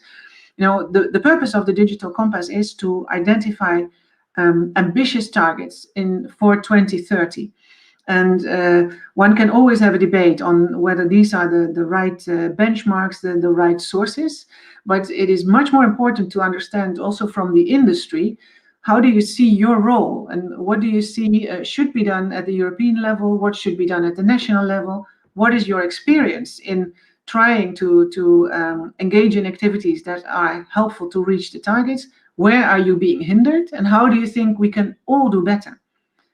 You know, the purpose of the digital compass is to identify ambitious targets for 2030. And one can always have a debate on whether these are the right benchmarks, the right sources, but it is much more important to understand also from the industry, how do you see your role, and what do you see should be done at the European level? What should be done at the national level? What is your experience in trying to engage in activities that are helpful to reach the targets? Where are you being hindered? And how do you think we can all do better?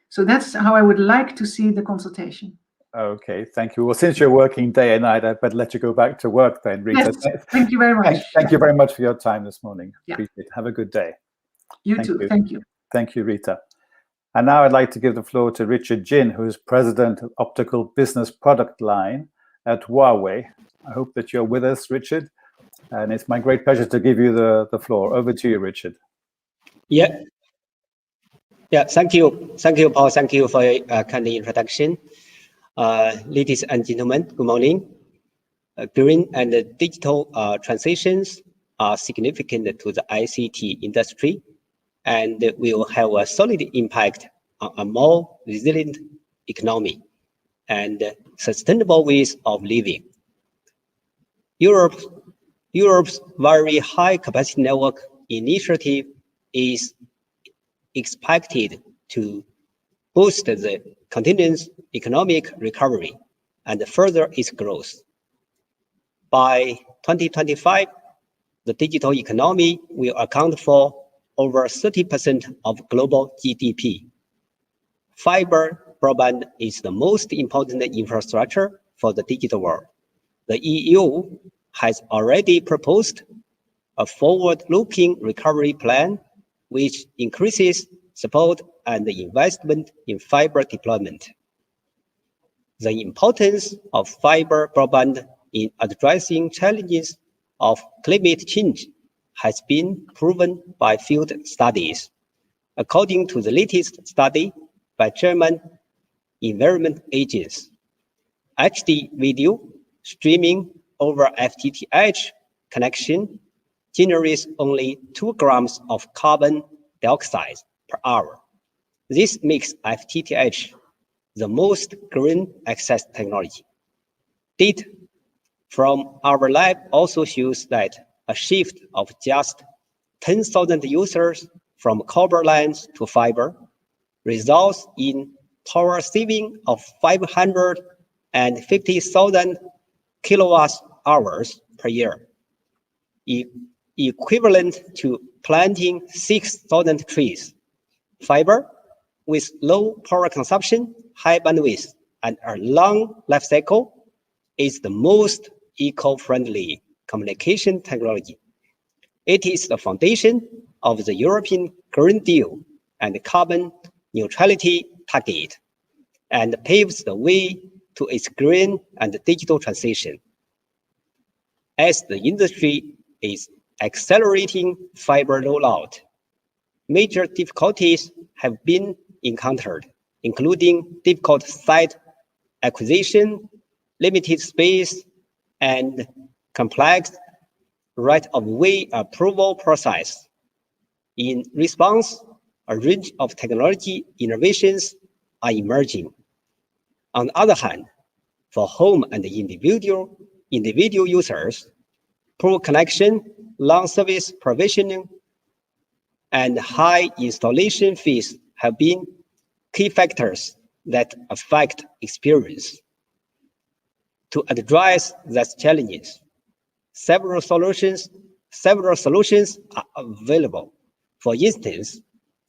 So that's how I would like to see the consultation. Okay, thank you. Well, since you're working day and night, I'd better let you go back to work then, Rita. Yes, thank you very much. Thank you very much for your time this morning. Yeah. Appreciate it. Have a good day. You too. Thank you. Thank you, Rita. And now I'd like to give the floor to Richard Jin, who is President of Optical Business Product Line at Huawei. I hope that you're with us, Richard. And it's my great pleasure to give you the floor. Over to you, Richard. Yeah, thank you. Thank you, Paul. Thank you for your kind introduction. Ladies and gentlemen, good morning. Green and digital transitions are significant to the ICT industry and will have a solid impact on a more resilient economy and sustainable ways of living. Europe's very high capacity network initiative is expected to boost the continent's economic recovery and further its growth. By 2025, the digital economy will account for over 30% of global GDP. Fiber broadband is the most important infrastructure for the digital world. The EU has already proposed a forward-looking recovery plan which increases support and investment in fiber deployment. The importance of fiber broadband in addressing challenges of climate change has been proven by field studies. According to the latest study by German Environment Agency, HD video streaming over FTTH connection generates only 2 grams of carbon dioxide per hour. This makes FTTH the most green access technology. from our lab also shows that a shift of just 10,000 users from copper lines to fiber results in power saving of 550,000 kilowatt-hours per year, equivalent to planting 6,000 trees. Fiber, with low power consumption, high bandwidth, and a long life cycle, is the most eco-friendly communication technology. It is the foundation of the European Green Deal and carbon neutrality target, and paves the way to its green and digital transition. As the industry is accelerating fiber rollout, major difficulties have been encountered, including difficult site acquisition, limited space, and complex right-of-way approval process. In response, a range of technology innovations are emerging. On the other hand, for home and individual users, poor connection, long service provisioning, and high installation fees have been key factors that affect experience. To address these challenges, several solutions are available. For instance,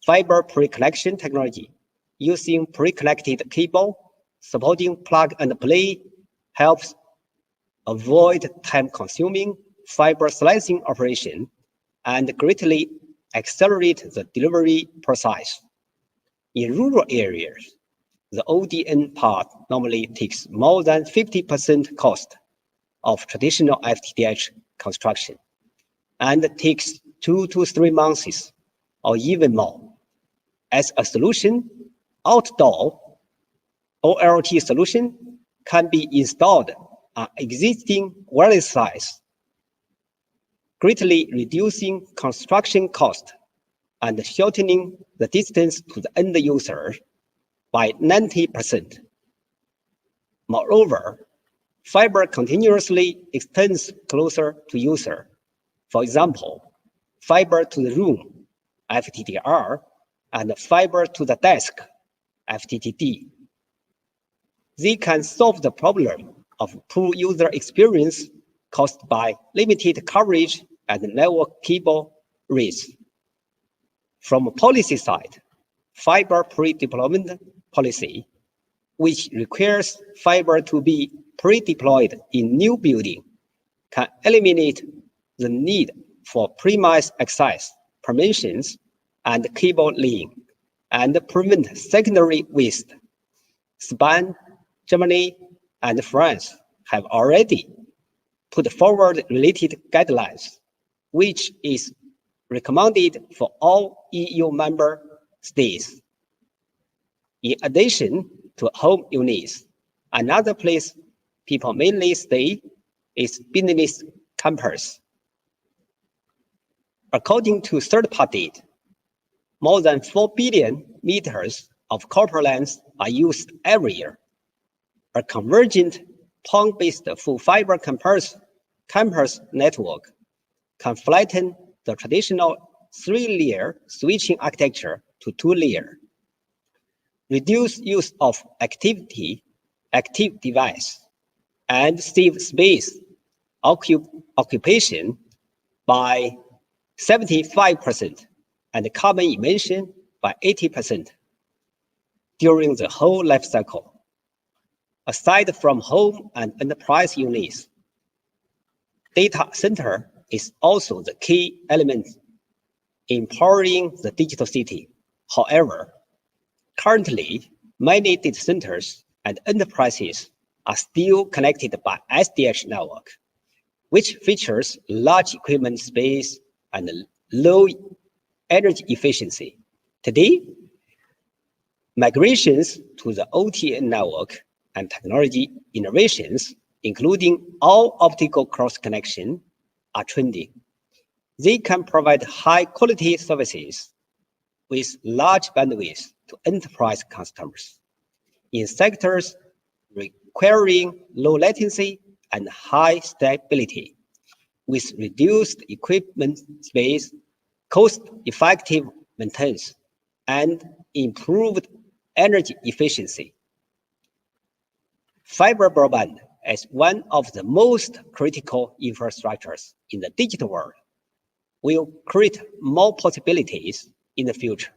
fiber pre-connection technology using pre-connected cable supporting plug and play helps avoid time-consuming fiber slicing operation and greatly accelerate the delivery process. In rural areas, the ODN part normally takes more than 50% cost of traditional FTTH construction and takes 2 to 3 months or even more. As a solution, outdoor OLT solution can be installed on existing wireless sites, greatly reducing construction cost and shortening the distance to the end user by 90%. Moreover, fiber continuously extends closer to user. For example, fiber to the room, FTTR, and fiber to the desk, FTTD. They can solve the problem of poor user experience caused by limited coverage and network cable rates. From a policy side, fiber pre-deployment policy, which requires fiber to be pre-deployed in new building, can eliminate the need for premise access, permissions, and cable laying, and prevent secondary waste. Spain, Germany, and France have already put forward related guidelines, which is recommended for all EU member states. In addition to home units, another place people mainly stay is business campus. According to third-party data, more than 4 billion meters of copper lines are used every year. A convergent point-based full fiber campus network can flatten the traditional 3-layer switching architecture to 2-layer, reduce use of active device, and save space occupation by 75% and carbon emission by 80% during the whole life cycle. Aside from home and enterprise units, data center is also the key element in powering the digital city. However, currently, many data centers and enterprises are still connected by SDH network, which features large equipment space and low energy efficiency. Today, migrations to the OTN network and technology innovations, including all optical cross-connection, are trending. They can provide high-quality services with large bandwidth to enterprise customers in sectors requiring low latency and high stability, with reduced equipment space, cost-effective maintenance, and improved energy efficiency. Fiber broadband as one of the most critical infrastructures in the digital world will create more possibilities in the future.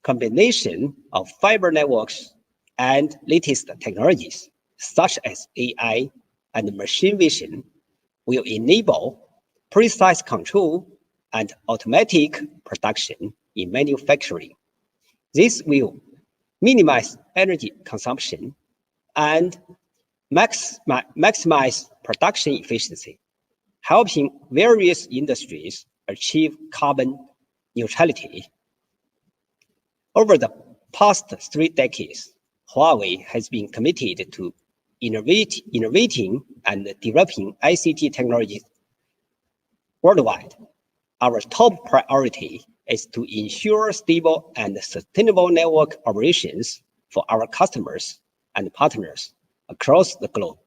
Combination of fiber networks and latest technologies such as AI and machine vision will enable precise control and automatic production in manufacturing. This will minimize energy consumption and maximize production efficiency, helping various industries achieve carbon neutrality. Over the past 3 decades, Huawei has been committed to innovating and developing ICT technologies worldwide. Our top priority is to ensure stable and sustainable network operations for our customers and partners across the globe.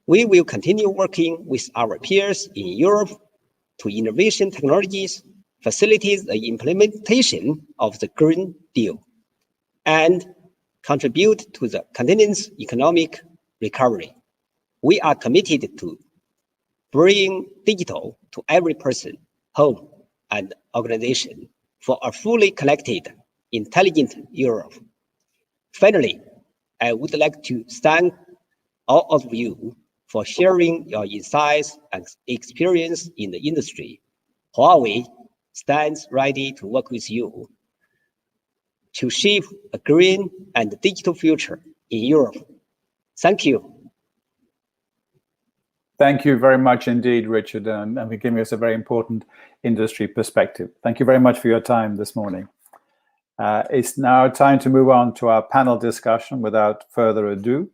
We will continue working with our peers in Europe to innovation technologies, facilitate the implementation of the Green Deal, and contribute to the continent's economic recovery. We are committed to bringing digital to every person, home, and organization for a fully connected, intelligent Europe. Finally, I would like to thank all of you for sharing your insights and experience in the industry. Huawei stands ready to work with you to shape a green and digital future in Europe. Thank you. Thank you very much indeed, Richard, and for giving us a very important industry perspective. Thank you very much for your time this morning. It's now time to move on to our panel discussion without further ado.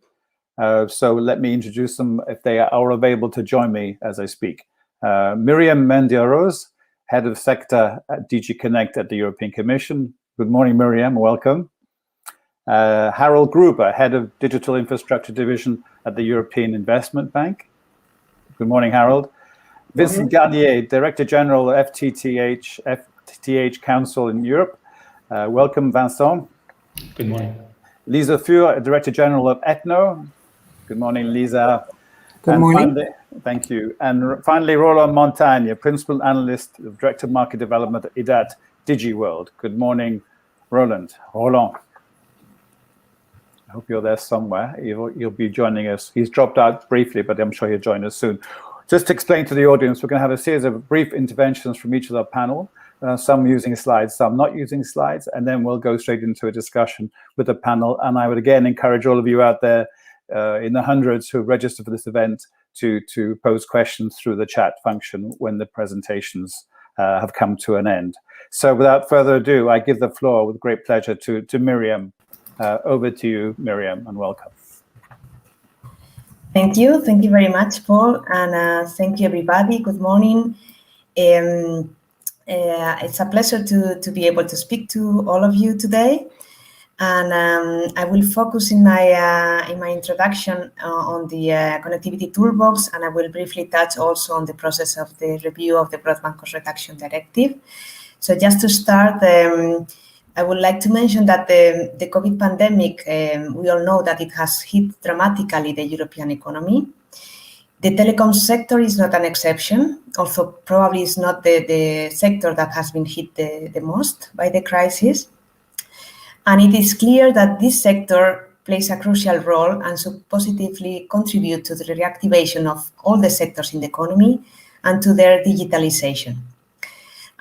So let me introduce them if they are available to join me as I speak. Miriam Mendiarroz, Head of Sector at DG Connect at the European Commission. Good morning, Miriam, welcome. Harold Gruber, Head of Digital Infrastructure Division at the European Investment Bank. Good morning, Harold. Vincent Garnier, Director General of FTTH Council in Europe. Welcome, Vincent. Good morning. Lisa Fur, Director General of ETNO. Good morning, Lisa. Good morning. Thank you. And finally, Roland Montagne, Principal Analyst, Director of Market Development at EDAT DigiWorld. Good morning, Roland. Roland. I hope you're there somewhere. You'll be joining us. He's dropped out briefly, but I'm sure he'll join us soon. Just to explain to the audience, we're going to have a series of brief interventions from each of the panel, some using slides, some not using slides, and then we'll go straight into a discussion with the panel. And I would again encourage all of you out there in the hundreds who registered for this event to pose questions through the chat function when the presentations have come to an end. So without further ado, I give the floor with great pleasure to Miriam. Over to you, Miriam, and welcome. Thank you very much, Paul, and thank you, everybody. Good morning. It's a pleasure to be able to speak to all of you today, and I will focus in my introduction on the connectivity toolbox, and I will briefly touch also on the process of the review of the Broadband Cost Reduction Directive. So just to start, I would like to mention that the COVID pandemic, we all know that it has hit dramatically the European economy. The telecom sector is not an exception, although probably is not the sector that has been hit the most by the crisis. And it is clear that this sector plays a crucial role and should positively contribute to the reactivation of all the sectors in the economy and to their digitalization.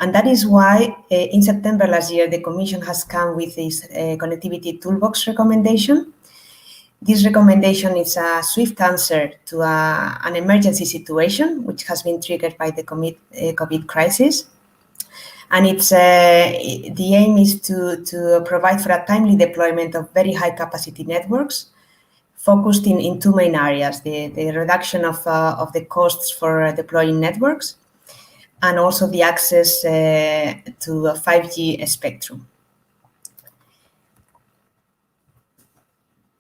And that is why in September last year, the Commission has come with this connectivity toolbox recommendation. This recommendation is a swift answer to an emergency situation, which has been triggered by the COVID crisis. And the aim is to provide for a timely deployment of very high capacity networks, focused in 2 main areas, the reduction of the costs for deploying networks, and also the access to 5G spectrum.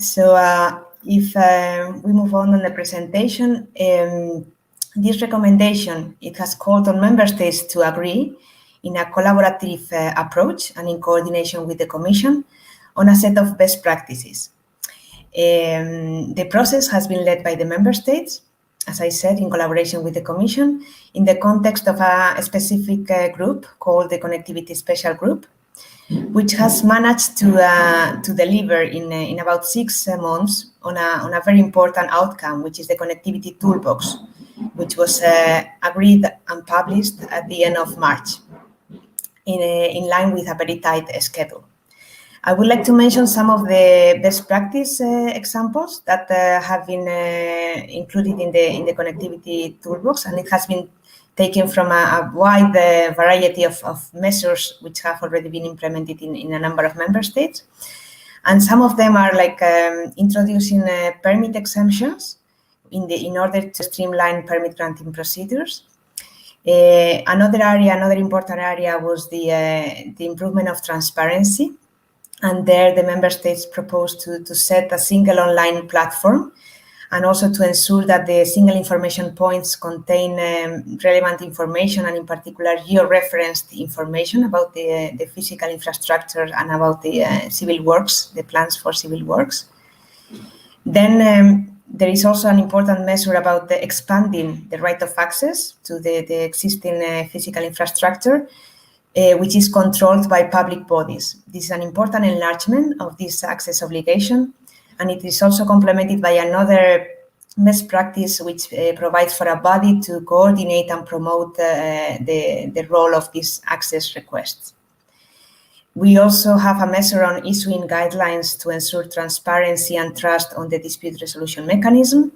So if we move on the presentation, this recommendation, it has called on member states to agree in a collaborative approach and in coordination with the Commission on a set of best practices. The process has been led by the member states, as I said, in collaboration with the Commission, in the context of a specific group called the Connectivity Special Group, which has managed to deliver in about 6 months on a very important outcome, which is the Connectivity Toolbox, which was agreed and published at the end of March, in line with a very tight schedule. I would like to mention some of the best practice examples that have been included in the Connectivity Toolbox, and it has been taken from a wide variety of measures which have already been implemented in a number of member states. And some of them are like introducing permit exemptions in order to streamline permit granting procedures. Another important area was the improvement of transparency. And there the member states proposed to set a single online platform and also to ensure that the single information points contain relevant information, and in particular geo-referenced information about the physical infrastructure and about the civil works, the plans for civil works. Then there is also an important measure about expanding the right of access to the existing physical infrastructure, which is controlled by public bodies. This is an important enlargement of this access obligation, and it is also complemented by another best practice which provides for a body to coordinate and promote the role of these access requests. We also have a measure on issuing guidelines to ensure transparency and trust on the dispute resolution mechanism.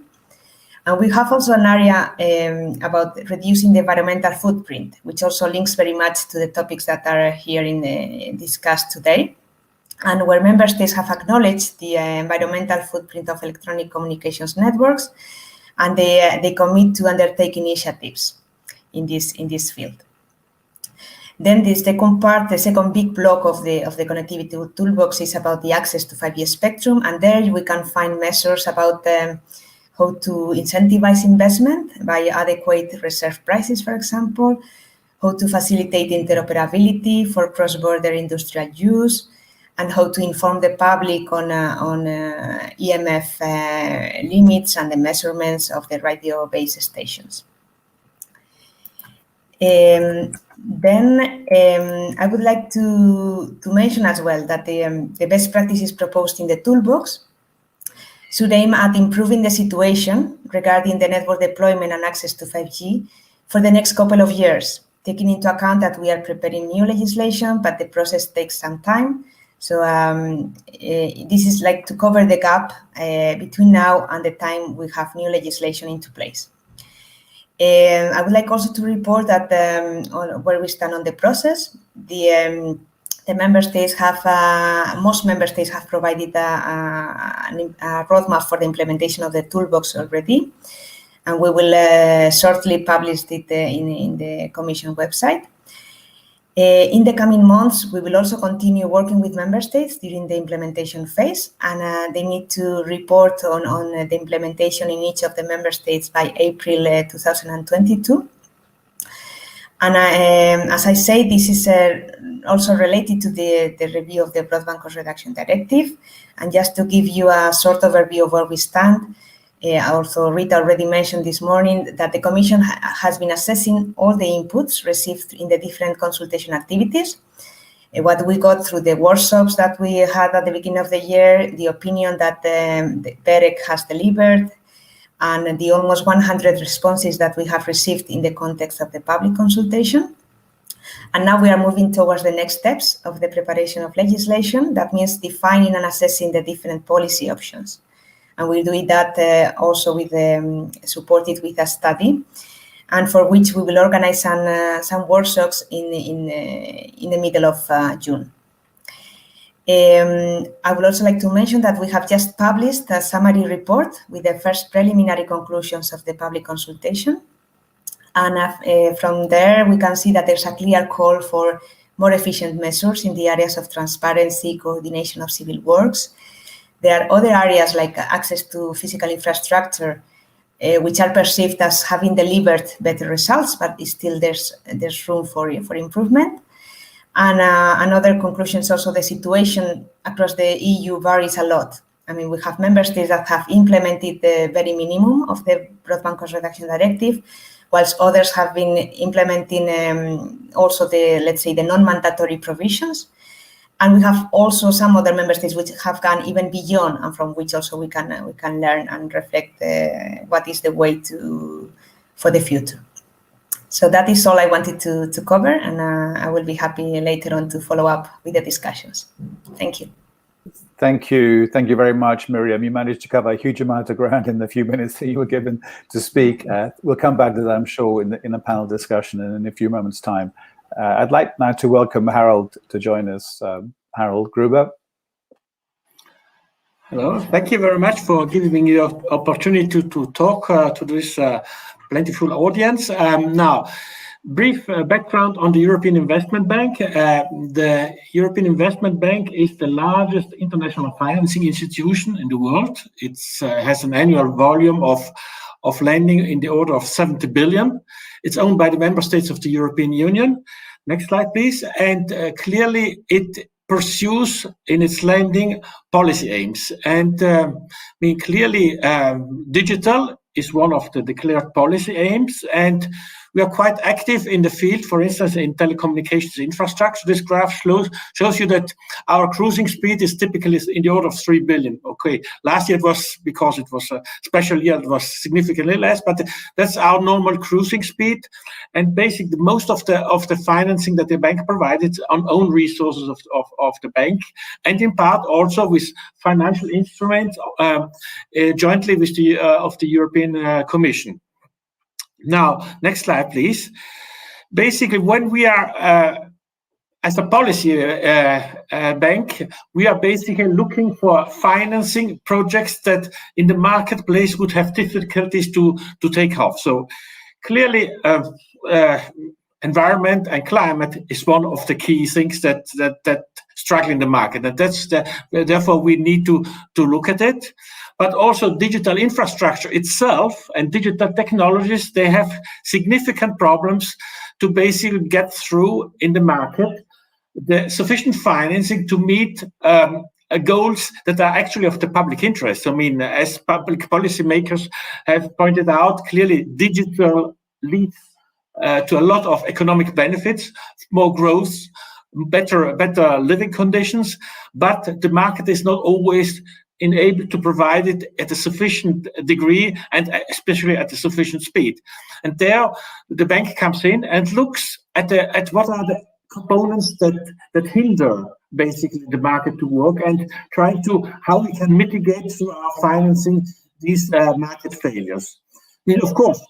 And we have also an area about reducing the environmental footprint, which also links very much to the topics that are here discussed today, and where member states have acknowledged the environmental footprint of electronic communications networks, and they commit to undertake initiatives in this field. Then the second part, the second big block of the Connectivity Toolbox is about the access to 5G spectrum, and there we can find measures about how to incentivize investment by adequate reserve prices, for example, how to facilitate interoperability for cross-border industrial use, and how to inform the public on EMF limits and the measurements of the radio base stations. Then I would like to mention as well that the best practices proposed in the toolbox should aim at improving the situation regarding the network deployment and access to 5G for the next couple of years, taking into account that we are preparing new legislation, but the process takes some time. So this is like to cover the gap between now and the time we have new legislation into place. I would like also to report that on where we stand on the process. The member states have, most member states have provided a roadmap for the implementation of the toolbox already, and we will shortly publish it in the Commission website. In the coming months, we will also continue working with member states during the implementation phase, and they need to report on the implementation in each of the member states by April 2022. And as I say, this is also related to the review of the Broadband Cost Reduction Directive. And just to give you a short overview of where we stand, also Rita already mentioned this morning that the Commission has been assessing all the inputs received in the different consultation activities. What we got through the workshops that we had at the beginning of the year, the opinion that the BEREC has delivered, and the almost 100 responses that we have received in the context of the public consultation. And now we are moving towards the next steps of the preparation of legislation. That means defining and assessing the different policy options. And we'll do that also with supported with a study, and for which we will organize some workshops in the middle of June. I would also like to mention that we have just published a summary report with the first preliminary conclusions of the public consultation. And from there, we can see that there's a clear call for more efficient measures in the areas of transparency, coordination of civil works, There are other areas like access to physical infrastructure, which are perceived as having delivered better results, but still there's room for improvement. And another conclusion is also the situation across the EU varies a lot. I mean, we have member states that have implemented the very minimum of the Broadband Cost Reduction Directive, whilst others have been implementing also let's say, the non-mandatory provisions. And we have also some other member states which have gone even beyond, and from which also we can learn and reflect what is the way for the future. So that is all I wanted to cover, and I will be happy later on to follow up with the discussions. Thank you. Thank you very much, Miriam. You managed to cover a huge amount of ground in the few minutes that you were given to speak. We'll come back to that, I'm sure, in a panel discussion in a few moments' time. I'd like now to welcome Harold to join us. Harold Gruber. Hello, thank you very much for giving me the opportunity to talk to this plentiful audience. Now, brief background on the European Investment Bank. The European Investment Bank is the largest international financing institution in the world. It has an annual volume of lending in the order of 70 billion. It's owned by the member states of the European Union. Next slide, please. And clearly, it pursues in its lending policy aims. And clearly, digital is one of the declared policy aims. And we are quite active in the field, for instance, in telecommunications infrastructure. This graph shows you that our cruising speed is typically in the order of 3 billion. Okay, last year it was, because it was a special year, it was significantly less, but that's our normal cruising speed. And basically, most of the financing that the bank provided on own resources of the bank, and in part also with financial instruments jointly with the European Commission. Now, next slide, please. Basically, when we are, as a policy bank, we are basically looking for financing projects that in the marketplace would have difficulties to take off. So clearly, environment and climate is one of the key things that struggle in the market. And therefore, we need to look at it. But also digital infrastructure itself and digital technologies, they have significant problems to basically get through in the market, the sufficient financing to meet goals that are actually of the public interest. I mean, as public policymakers have pointed out, clearly digital leads to a lot of economic benefits, more growth, better living conditions, but the market is not always able to provide it at a sufficient degree and especially at a sufficient speed. And there the bank comes in and looks at what are the components that hinder basically the market to work, and try to how we can mitigate through our financing these market failures. I mean, of course,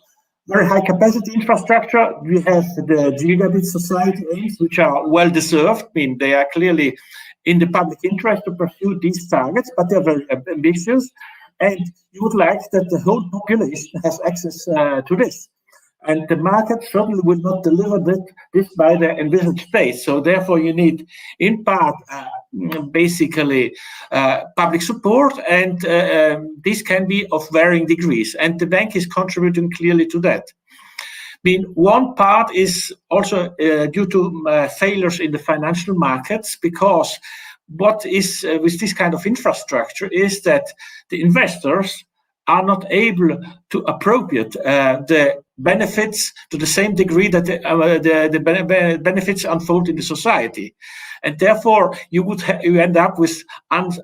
very high capacity infrastructure. We have the Gigabit Society aims, which are well deserved. I mean, they are clearly in the public interest to pursue these targets, but they're very ambitious. And you would like that the whole population has access to this. And the market certainly will not deliver this by the envisaged pace. So therefore, you need, in part, basically public support, and this can be of varying degrees. And the bank is contributing clearly to that. I mean, one part is also due to failures in the financial markets, because what is with this kind of infrastructure is that the investors are not able to appropriate the benefits to the same degree that the benefits unfold in the society. And therefore, you end up with not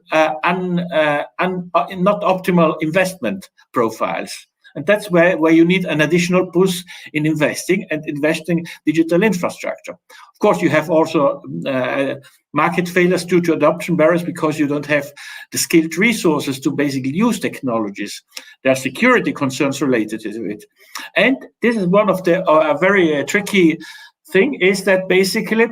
optimal investment profiles. And that's where you need an additional push in investing digital infrastructure. Of course, you have also market failures due to adoption barriers, because you don't have the skilled resources to basically use technologies. There are security concerns related to it. And this is one of the very tricky thing, is that basically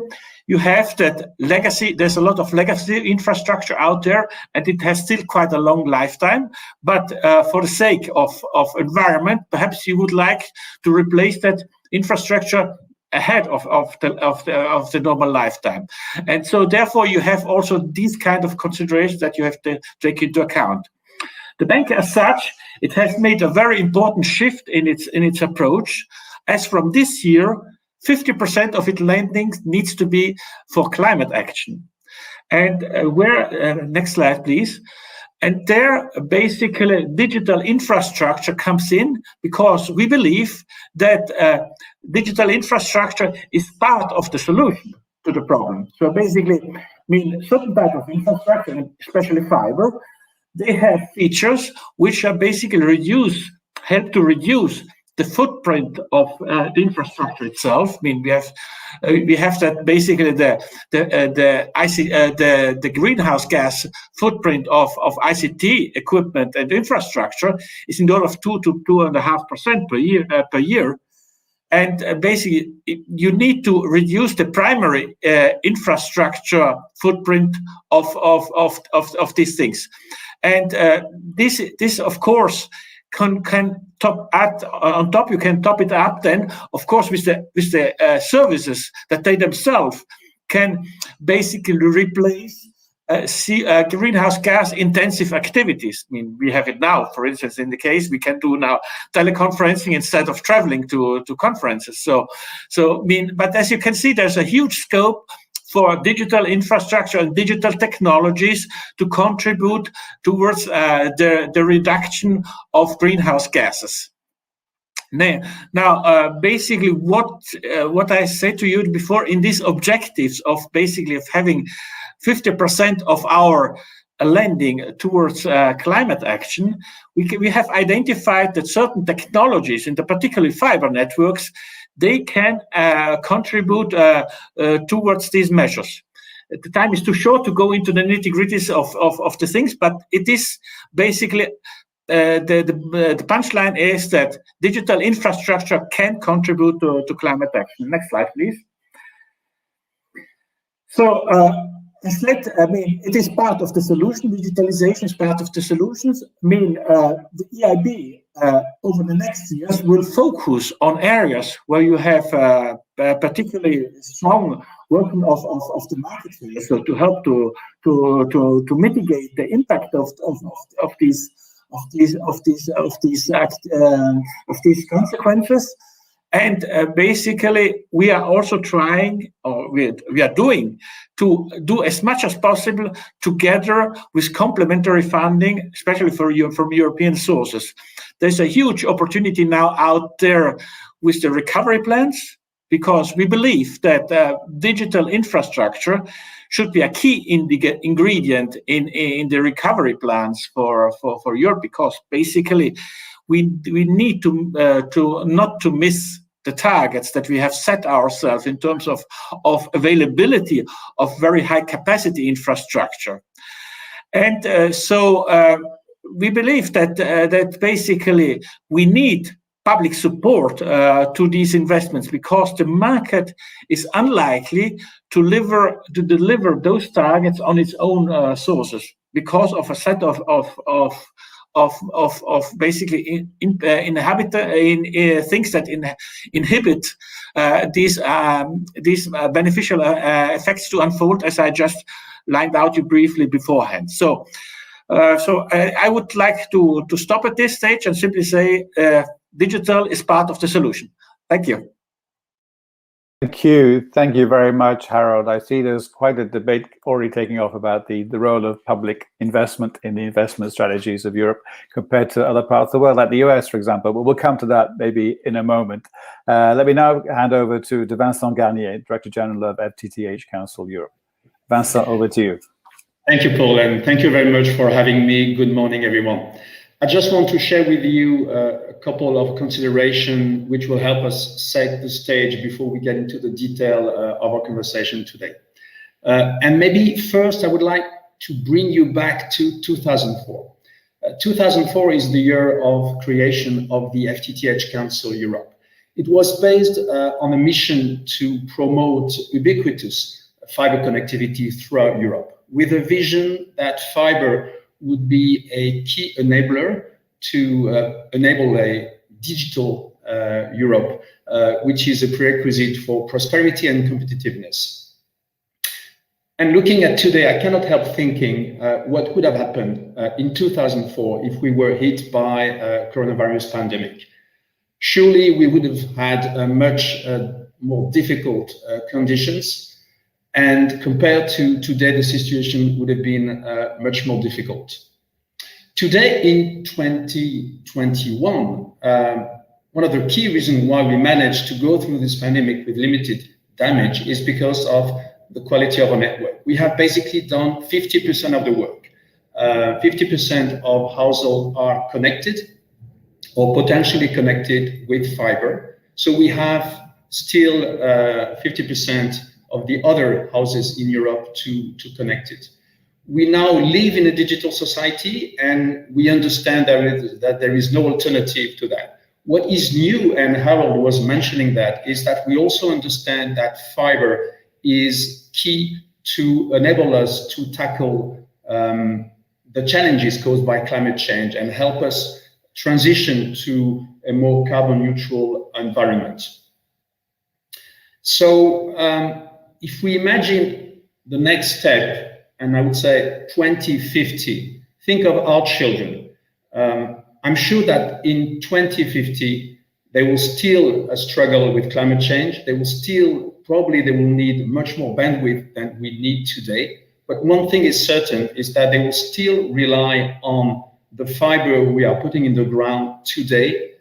you have that legacy. There's a lot of legacy infrastructure out there, and it has still quite a long lifetime. But for the sake of environment, perhaps you would like to replace that infrastructure ahead of the normal lifetime. And so therefore you have also these kind of considerations that you have to take into account. The bank as such, it has made a very important shift in its approach, as from this year 50% of its lending needs to be for climate action. And next slide please. And there, basically, digital infrastructure comes in, because we believe that digital infrastructure is part of the solution to the problem. So basically, I mean, certain type of infrastructure, especially fiber, they have features which are basically help to reduce the footprint of the infrastructure itself. I mean, we have that basically the greenhouse gas footprint of ICT equipment and infrastructure is in the order of 2 to 2.5% per year. And basically, you need to reduce the primary infrastructure footprint of these things. And this of course can top on top. You can top it up then, of course, with the services that they themselves can basically replace greenhouse gas intensive activities. I mean, we have it now, for instance, in the case we can do now teleconferencing instead of traveling to conferences. So I mean, but as you can see, there's a huge scope for digital infrastructure and digital technologies to contribute towards the reduction of greenhouse gases. Now, basically, what I said to you before in these objectives of basically of having 50% of our lending towards climate action, we have identified that certain technologies, in the particularly fiber networks, they can contribute towards these measures. The time is too short to go into the nitty-gritties of the things, but it is basically the punchline is that digital infrastructure can contribute to climate action. Next slide, please. So, I mean, it is part of the solution. Digitalization is part of the solutions. I mean, the EIB over the next years will focus on areas where you have particularly strong working of the market here, so to help to mitigate the impact of these consequences. And basically, we are also trying, or we are doing, to do as much as possible together with complementary funding, especially from European sources. There's a huge opportunity now out there with the recovery plans, because we believe that digital infrastructure should be a key ingredient in the recovery plans for Europe, because basically we need to not to miss the targets that we have set ourselves in terms of availability of very high capacity infrastructure. And so we believe that basically we need public support to these investments, because the market is unlikely to deliver those targets on its own sources, because of a set of basically things that inhibit these beneficial effects to unfold, as I just lined out you briefly beforehand. So I would like to stop at this stage and simply say digital is part of the solution. Thank you. Thank you very much, Harold. I see there's quite a debate already taking off about the role of public investment in the investment strategies of Europe compared to other parts of the world, like the US, for example. But we'll come to that maybe in a moment. Let me now hand over to Vincent Garnier, Director General of FTTH Council Europe. Vincent, over to you. Thank you, Paul, and thank you very much for having me. Good morning, everyone. I just want to share with you a couple of considerations which will help us set the stage before we get into the detail of our conversation today. And maybe first, I would like to bring you back to 2004. 2004 is the year of creation of the FTTH Council Europe. It was based on a mission to promote ubiquitous fiber connectivity throughout Europe, with a vision that fiber would be a key enabler to enable a digital Europe which is a prerequisite for prosperity and competitiveness. And looking at today, I cannot help thinking what would have happened in 2004 if we were hit by a coronavirus pandemic. Surely we would have had much more difficult conditions, and compared to today, the situation would have been much more difficult. Today, in 2021, one of the key reasons why we managed to go through this pandemic with limited damage is because of the quality of our network. We have basically done 50% of the work. 50% of households are connected or potentially connected with fiber. So we have still 50% of the other houses in Europe to connect it. We now live in a digital society, and we understand that there is no alternative to that. What is new, and Harold was mentioning that, is that we also understand that fiber is key to enable us to tackle the challenges caused by climate change and help us transition to a more carbon neutral environment. So if we imagine the next step, and I would say 2050, think of our children. I'm sure that in 2050, they will still struggle with climate change. They will need much more bandwidth than we need today. But one thing is certain is that they will still rely on the fiber we are putting in the ground today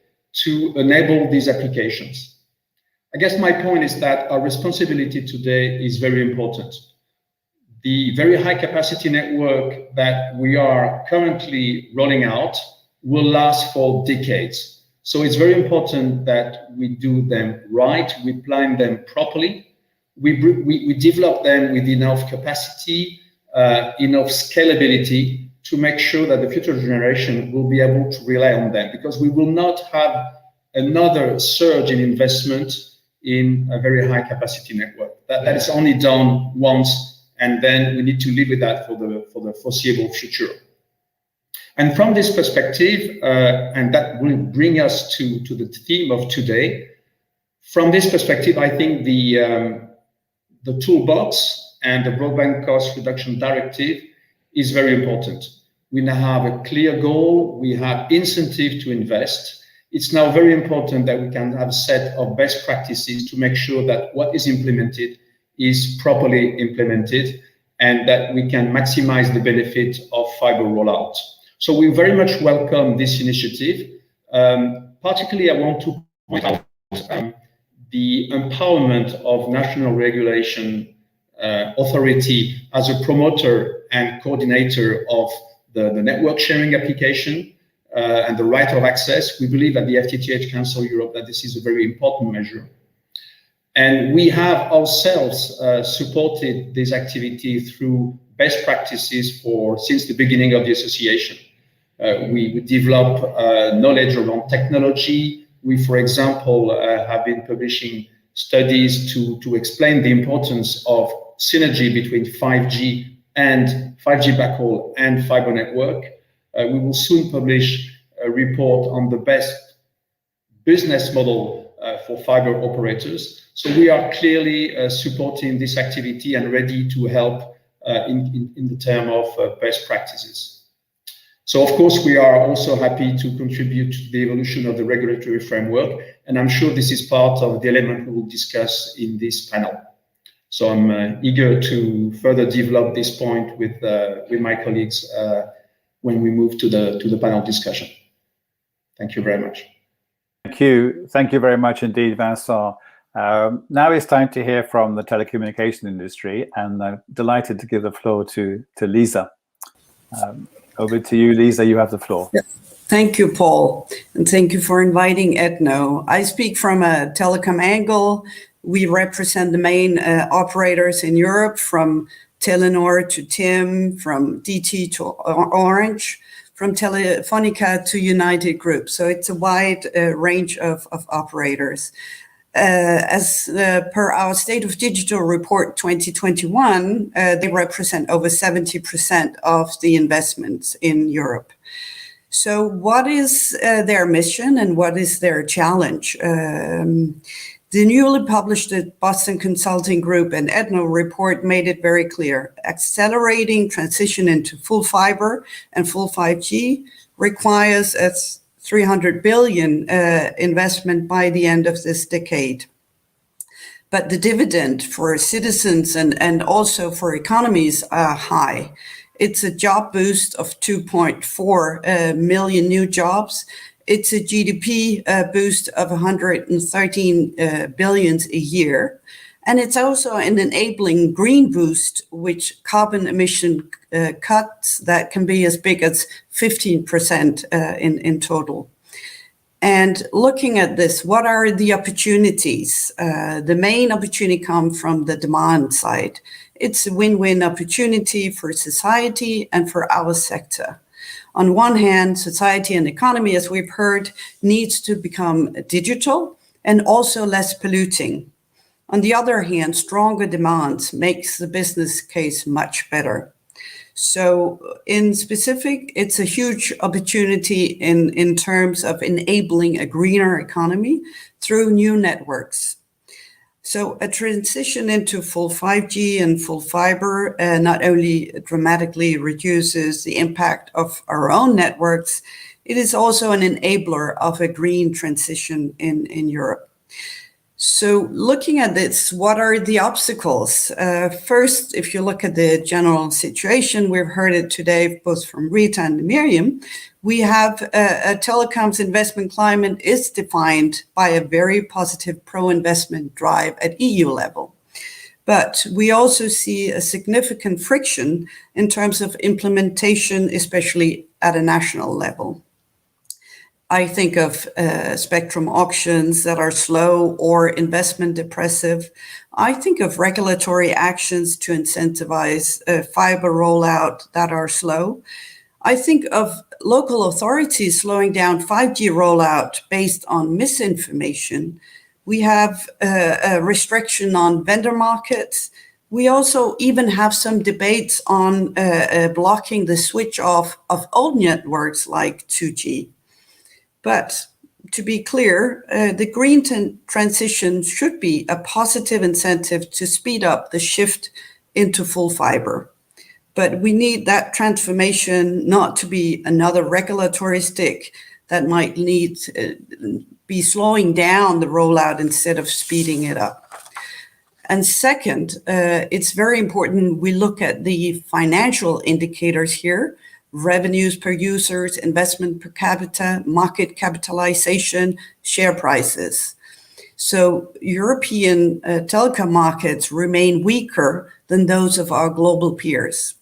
to enable these applications. I guess my point is that our responsibility today is very important. The very high capacity network that we are currently rolling out will last for decades. So it's very important that we do them right, we plan them properly, we develop them with enough capacity, enough scalability to make sure that the future generation will be able to rely on them, because we will not have another surge in investment in a very high capacity network. That is only done once, and then we need to live with that for the foreseeable future. And from this perspective, and that will bring us to the theme of today, from this perspective, I think the toolbox and the Broadband Cost Reduction Directive is very important. We now have a clear goal, we have incentive to invest. It's now very important that we can have a set of best practices to make sure that what is implemented is properly implemented and that we can maximize the benefit of fiber rollout. So we very much welcome this initiative. Particularly, I want to point out the empowerment of national regulation authority as a promoter and coordinator of the network sharing application and the right of access. We believe at the FTTH Council Europe that this is a very important measure. And we have ourselves supported this activity through best practices since the beginning of the association. We develop knowledge around technology. We, for example, have been publishing studies to explain the importance of synergy between 5G backhaul and fiber network. We will soon publish a report on the best business model for fiber operators. So we are clearly supporting this activity and ready to help in the term of best practices. So of course, we are also happy to contribute to the evolution of the regulatory framework, and I'm sure this is part of the element we will discuss in this panel. So I'm eager to further develop this point with my colleagues when we move to the panel discussion. Thank you very much. Thank you very much indeed, Vincent. Now it's time to hear from the telecommunication industry, and I'm delighted to give the floor to Lisa. Over to you, Lisa, you have the floor. Yeah. Thank you, Paul, and thank you for inviting ETNO. I speak from a telecom angle. We represent the main operators in Europe, from Telenor to TIM, from DT to Orange, from Telefonica to United Group. So it's a wide range of operators. As per our State of Digital Report 2021, they represent over 70% of the investments in Europe. So what is their mission and what is their challenge? The newly published Boston Consulting Group and Ethno report made it very clear. Accelerating transition into full fiber and full 5G requires a 300 billion investment by the end of this decade. But the dividend for citizens and also for economies are high. It's a job boost of 2.4 million new jobs. It's a GDP boost of 113 billions a year. And it's also an enabling green boost, which carbon emission cuts that can be as big as 15% in total. And looking at this, what are the opportunities? The main opportunity comes from the demand side. It's a win-win opportunity for society and for our sector. On one hand, society and economy, as we've heard, needs to become digital and also less polluting. On the other hand, stronger demand makes the business case much better. So in specific, it's a huge opportunity in terms of enabling a greener economy through new networks. So a transition into full 5G and full fiber not only dramatically reduces the impact of our own networks, it is also an enabler of a green transition in Europe. So looking at this, what are the obstacles? First, if you look at the general situation, we've heard it today, both from Rita and Miriam, we have a telecoms investment climate is defined by a very positive pro-investment drive at EU level. But we also see a significant friction in terms of implementation, especially at a national level. I think of spectrum auctions that are slow or investment depressive. I think of regulatory actions to incentivize fiber rollout that are slow. I think of local authorities slowing down 5G rollout based on misinformation. We have a restriction on vendor markets. We also even have some debates on blocking the switch off of old networks like 2G. But to be clear, the green transition should be a positive incentive to speed up the shift into full fiber. But we need that transformation not to be another regulatory stick that might be slowing down the rollout instead of speeding it up. And second, it's very important we look at the financial indicators here: revenues per users, investment per capita, market capitalization, share prices. So European telecom markets remain weaker than those of our global peers.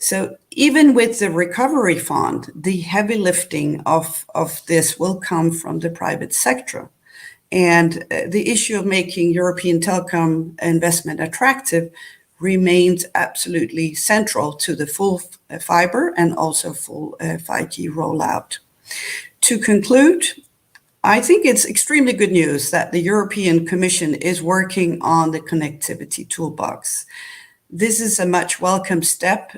So even with the recovery fund, the heavy lifting of this will come from the private sector. And the issue of making European telecom investment attractive remains absolutely central to the full fiber and also full 5G rollout. To conclude, I think it's extremely good news that the European Commission is working on the connectivity toolbox. This is a much welcome step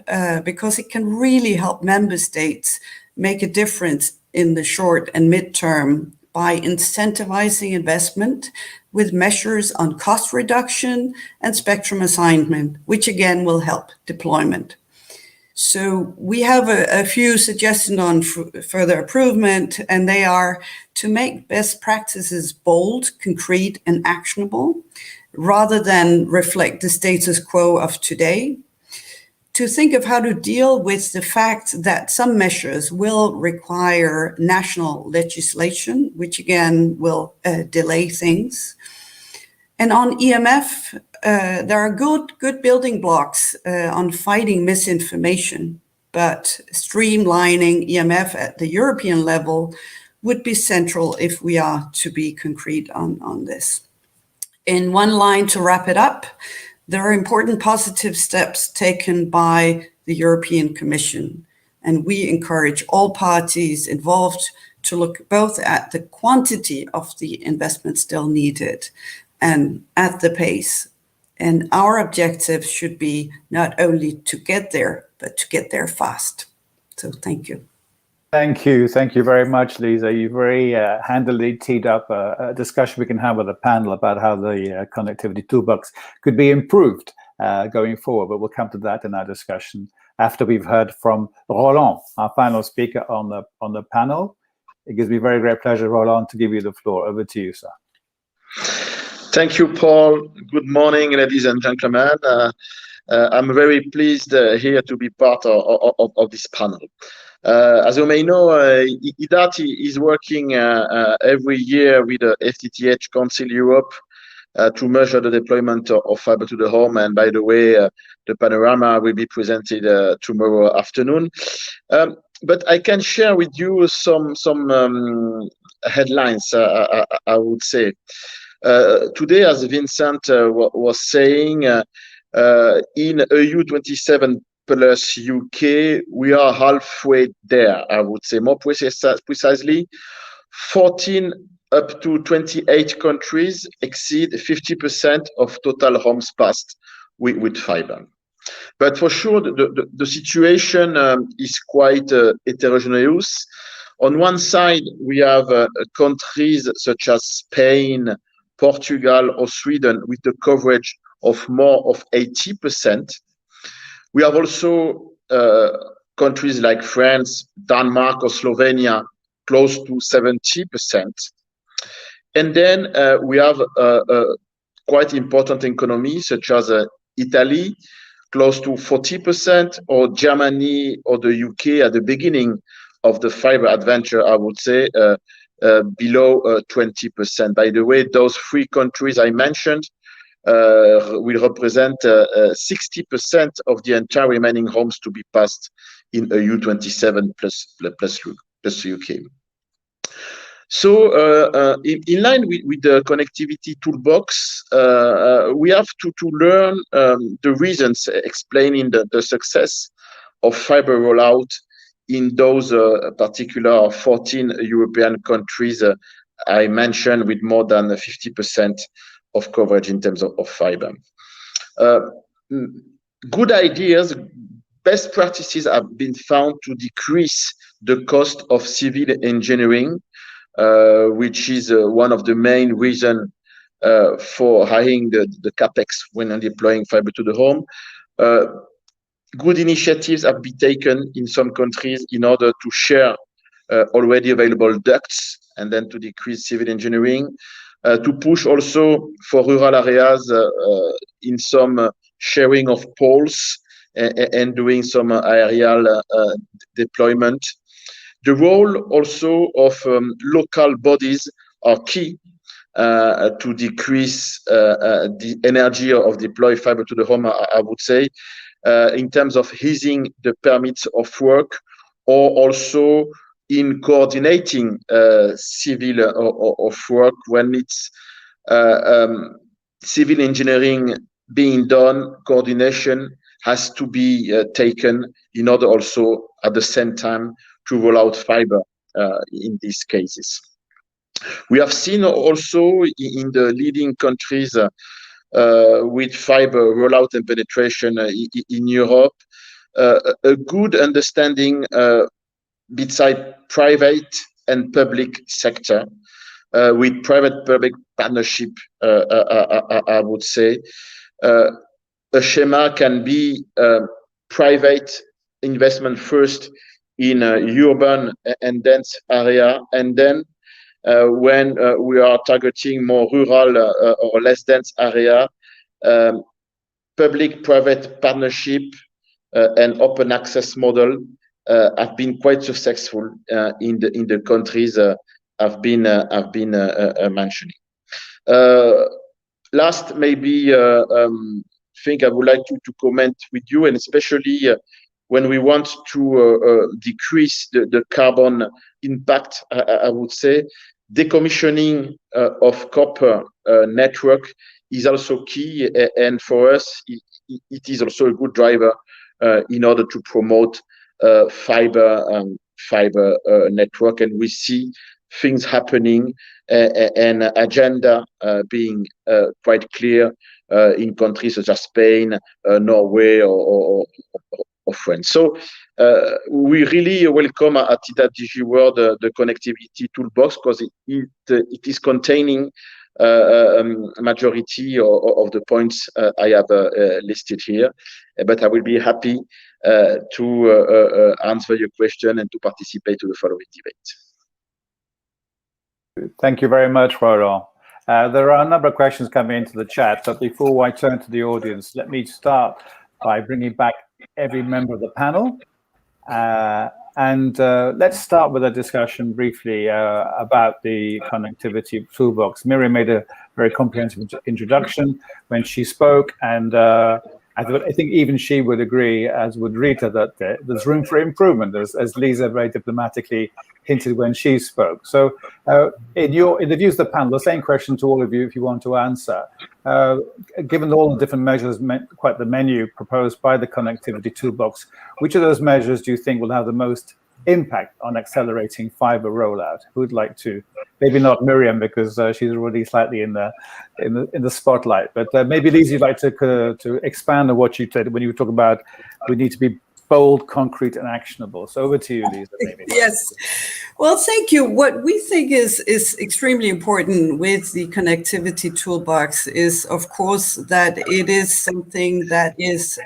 because it can really help member states make a difference in the short and midterm by incentivizing investment with measures on cost reduction and spectrum assignment, which again will help deployment. So we have a few suggestions on further improvement, and they are to make best practices bold, concrete, and actionable, rather than reflect the status quo of today. To think of how to deal with the fact that some measures will require national legislation, which again will delay things. And on EMF, there are good building blocks on fighting misinformation, but streamlining EMF at the European level would be central if we are to be concrete on this. In one line to wrap it up, there are important positive steps taken by the European Commission, and we encourage all parties involved to look both at the quantity of the investment still needed and at the pace. And our objective should be not only to get there, but to get there fast. So thank you. Thank you very much, Lisa. You very handily teed up a discussion we can have with the panel about how the connectivity toolbox could be improved going forward, but we'll come to that in our discussion after we've heard from Roland, our final speaker on the panel. It gives me very great pleasure, Roland, to give you the floor. Over to you, sir. Thank you, Paul. Good morning, ladies and gentlemen. I'm very pleased here to be part of this panel. As you may know, EDAT is working every year with the FTTH Council Europe to measure the deployment of fiber to the home. And by the way, the panorama will be presented tomorrow afternoon. But I can share with you some headlines, I would say. Today, as Vincent was saying, in EU27 plus UK, we are halfway there, I would say. More precisely, 14 up to 28 countries exceed 50% of total homes passed with fiber. But for sure, the situation is quite heterogeneous. On one side, we have countries such as Spain, Portugal, or Sweden with the coverage of more of 80%. We have also countries like France, Denmark, or Slovenia, close to 70%. And then we have quite important economies such as Italy, close to 40%, or Germany or the UK at the beginning of the fiber adventure, I would say, below 20%. By the way, those three countries I mentioned will represent 60% of the entire remaining homes to be passed in EU27 plus UK. So in line with the connectivity toolbox, we have to learn the reasons explaining the success of fiber rollout in those particular 14 European countries I mentioned with more than 50% of coverage in terms of fiber. Good ideas, best practices have been found to decrease the cost of civil engineering, which is one of the main reasons for hiring the capex when deploying fiber to the home. Good initiatives have been taken in some countries in order to share already available ducts and then to decrease civil engineering, to push also for rural areas in some sharing of poles and doing some aerial deployment. The role also of local bodies are key to decrease the energy of deploy fiber to the home, I would say, in terms of easing the permits of work, or also in coordinating civil of work when it's civil engineering being done. Coordination has to be taken in order also at the same time to roll out fiber in these cases. We have seen also in the leading countries with fiber rollout and penetration in Europe, a good understanding beside private and public sector, with private-public partnership, I would say. A schema can be private investment first in urban and dense area, and then when we are targeting more rural or less dense area, public-private partnership and open access model have been quite successful in the countries I've been mentioning. Last, maybe thing I would like to comment with you, and especially when we want to decrease the carbon impact, I would say decommissioning of copper network is also key, and for us it is also a good driver in order to promote fiber network, and we see things happening and agenda being quite clear in countries such as Spain, Norway, or friends. So we really welcome at EDAT DigiWorld the connectivity toolbox, because it is containing majority of the points I have listed here. But I will be happy to answer your question and to participate to the following debate. Thank you very much, Roland. There are a number of questions coming into the chat, but before I turn to the audience, let me start by bringing back every member of the panel. Let's start with a discussion briefly about the connectivity toolbox. Miriam made a very comprehensive introduction when she spoke, and I think even she would agree, as would Rita, that there's room for improvement, as Lisa very diplomatically hinted when she spoke. So in the views of the panel, the same question to all of you if you want to answer. Given all the different measures, quite the menu proposed by the connectivity toolbox, which of those measures do you think will have the most impact on accelerating fiber rollout? Who'd like to? Maybe not Miriam, because she's already slightly in the spotlight. But maybe Lisa, you'd like to expand on what you said when you talk about we need to be bold, concrete, and actionable. So over to you, Lisa. Maybe. Yes. Well, thank you. What we think is extremely important with the connectivity toolbox is, of course, that it is something that is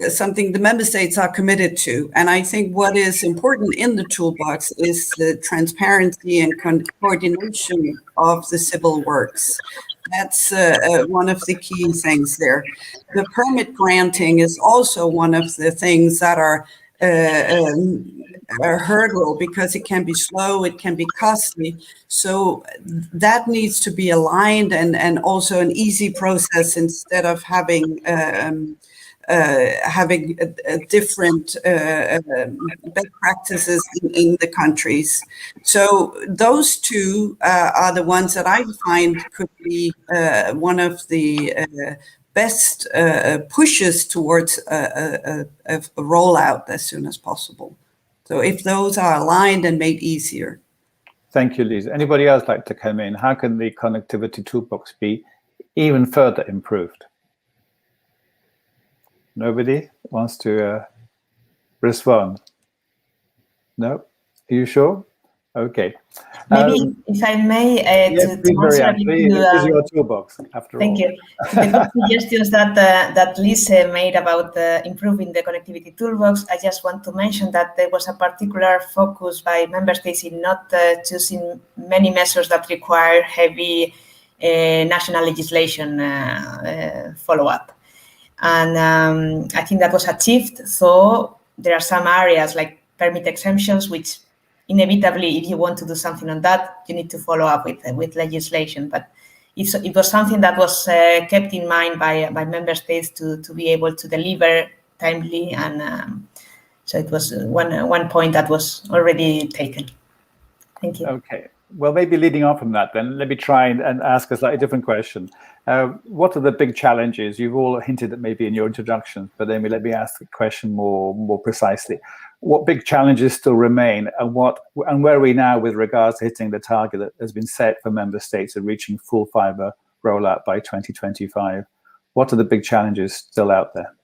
something the member states are committed to. And I think what is important in the toolbox is the transparency and coordination of the civil works. That's one of the key things there. The permit granting is also one of the things that are a hurdle, because it can be slow, it can be costly. So that needs to be aligned, and also an easy process instead of having different best practices in the countries. So those two are the ones that I find could be one of the best pushes towards a rollout as soon as possible. So if those are aligned and made easier. Thank you, Lisa. Anybody else like to come in? How can the connectivity toolbox be even further improved? Nobody wants to respond? No? Are you sure? Okay. Maybe, if I may, yes, to answer a bit this is your toolbox, after thank all. you. The good suggestions that Lisa made about improving the connectivity toolbox, I just want to mention that there was a particular focus by member states in not choosing many measures that require heavy national legislation follow-up. And I think that was achieved. So there are some areas like permit exemptions, which inevitably, if you want to do something on that, you need to follow up with legislation. But it was something that was kept in mind by member states to be able to deliver timely. And so it was one point that was already taken. Thank you. Okay. Well, maybe leading on from that, then, let me try and ask a slightly different question. What are the big challenges? You've all hinted at maybe in your introductions, but then let me ask the question more precisely. What big challenges still remain, and where are we now with regards to hitting the target that has been set for member states of reaching full fiber rollout by 2025? What are the big challenges still out there?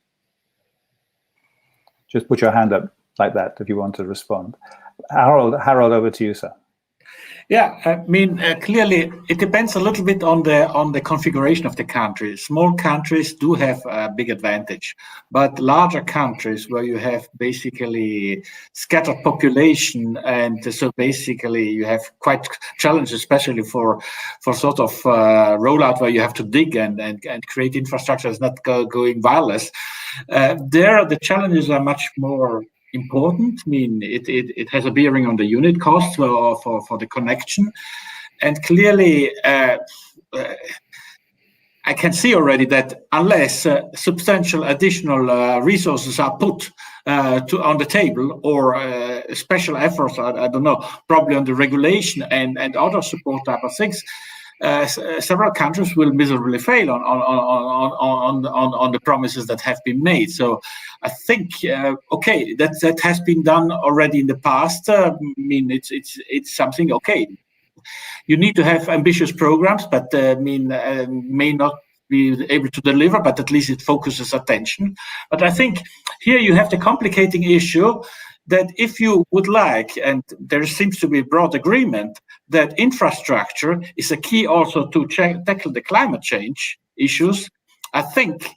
Just put your hand up like that if you want to respond. Harold, over to you, sir. Yeah, I mean, clearly it depends a little bit on the configuration of the country. Small countries do have a big advantage, but larger countries where you have basically scattered population, and so basically you have quite challenges, especially for sort of rollout where you have to dig and create infrastructure that's not going wireless. There, the challenges are much more important. I mean, it has a bearing on the unit cost for the connection, and clearly I can see already that unless substantial additional resources are put on the table, or special efforts, I don't know, probably on the regulation and other support type of things, several countries will miserably fail on the promises that have been made. So I think okay, that has been done already in the past. I mean, it's something okay. You need to have ambitious programs, but may not be able to deliver, but at least it focuses attention. But I think here you have the complicating issue that if you would like, and there seems to be broad agreement, that infrastructure is a key also to tackle the climate change issues, I think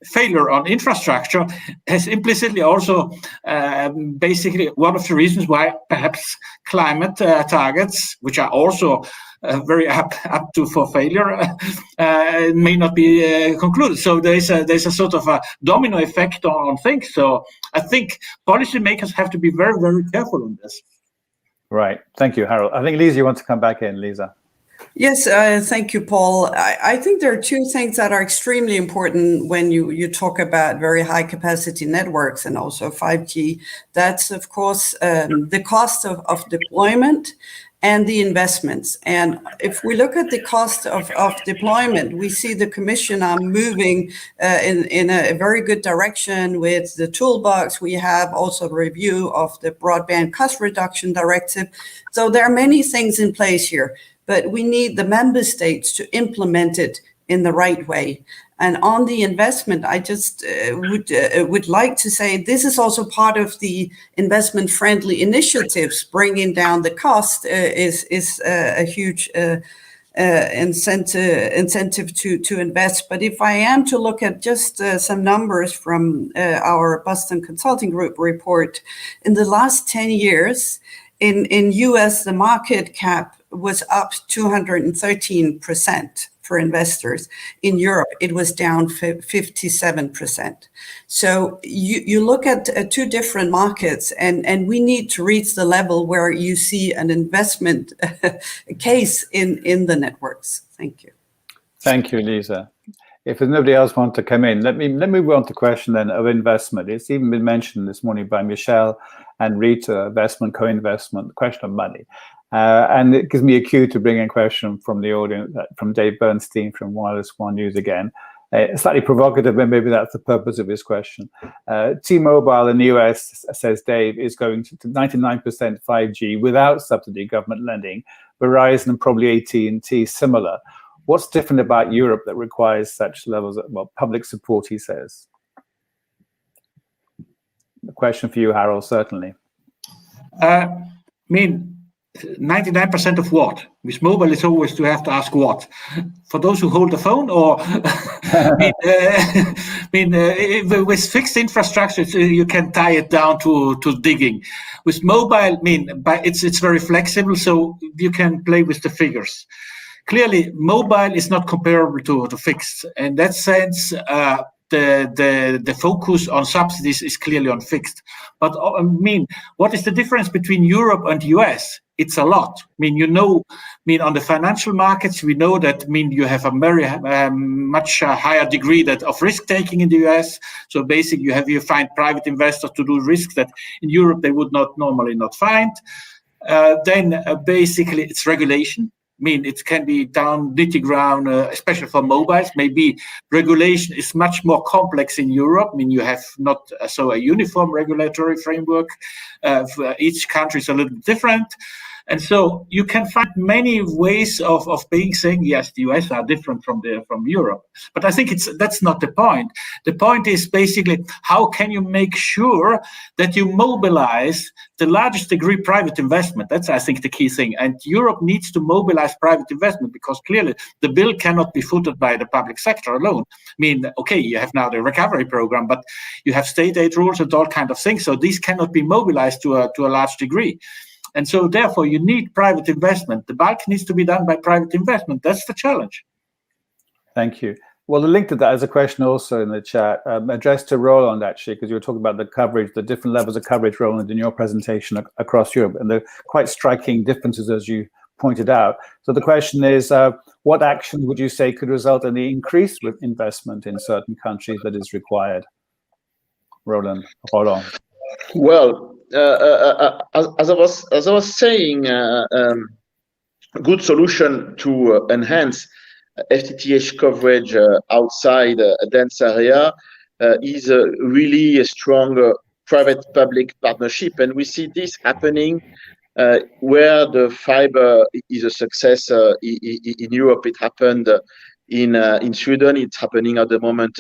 failure on infrastructure has implicitly also basically one of the reasons why perhaps climate targets, which are also very up to for failure, may not be concluded. So there's a sort of a domino effect on things. So I think policymakers have to be very, very careful on this. Right. Thank you, Harold. I think Lisa, you want to come back in, Lisa. Yes, thank you, Paul. I think there are two things that are extremely important when you talk about very high capacity networks and also 5G. That's, of course, the cost of deployment and the investments. And if we look at the cost of deployment, we see the Commission are moving in a very good direction with the toolbox. We have also a review of the Broadband Cost Reduction Directive. So there are many things in place here, but we need the member states to implement it in the right way. And on the investment, I just would like to say this is also part of the investment-friendly initiatives. Bringing down the cost is a huge incentive to invest. But if I am to look at just some numbers from our Boston Consulting Group report, in the last 10 years, in US, the market cap was up 213% for investors. In Europe, it was down 57%. So you look at two different markets, and we need to reach the level where you see an investment case in the networks. Thank you. Thank you, Lisa. If there's nobody else want to come in, let me move on to the question then of investment. It's even been mentioned this morning by Michelle and Rita, investment, co-investment, the question of money. And it gives me a cue to bring in a question from the audience, from Dave Bernstein from Wireless One News again. Slightly provocative, but maybe that's the purpose of his question. T-Mobile in the US, says Dave, is going to 99% 5G without subsidy government lending. Verizon and probably AT&T similar. What's different about Europe that requires such levels of public support, he says? The question for you, Harold, certainly. I mean, 99% of what? With mobile, it's always to have to ask what. For those who hold the phone, or with fixed infrastructure, you can tie it down to digging. With mobile, it's very flexible, so you can play with the figures. Clearly, mobile is not comparable to fixed. In that sense, the focus on subsidies is clearly on fixed. But what is the difference between Europe and the US? It's a lot. On the financial markets, we know that you have a very much higher degree of risk taking in the US. So basically, you find private investors to do risks that in Europe they would not normally find. Then basically, it's regulation. It can be down nitty ground, especially for mobiles. Maybe regulation is much more complex in Europe. You have not a uniform regulatory framework. For each country is a little different. And so you can find many ways of saying, yes, the US are different from Europe. But I think that's not the point. The point is basically, how can you make sure that you mobilize the largest degree private investment? That's, I think, the key thing. And Europe needs to mobilize private investment because clearly the bill cannot be footed by the public sector alone. Okay, you have now the recovery program, but you have state aid rules and all kinds of things. So these cannot be mobilized to a large degree. And so, therefore, you need private investment. The bulk needs to be done by private investment. That's the challenge. Thank you. Well, the link to that is a question also in the chat, addressed to Roland, actually, because you were talking about the coverage, the different levels of coverage, Roland, in your presentation across Europe, and the quite striking differences, as you pointed out. So the question is, what action would you say could result in the increased investment in certain countries that is required? Roland, hold on. Well, as I was saying, a good solution to enhance FTTH coverage outside a dense area is really a strong private-public partnership, and we see this happening where the fiber is a success. In Europe, it happened in Sweden. It's happening at the moment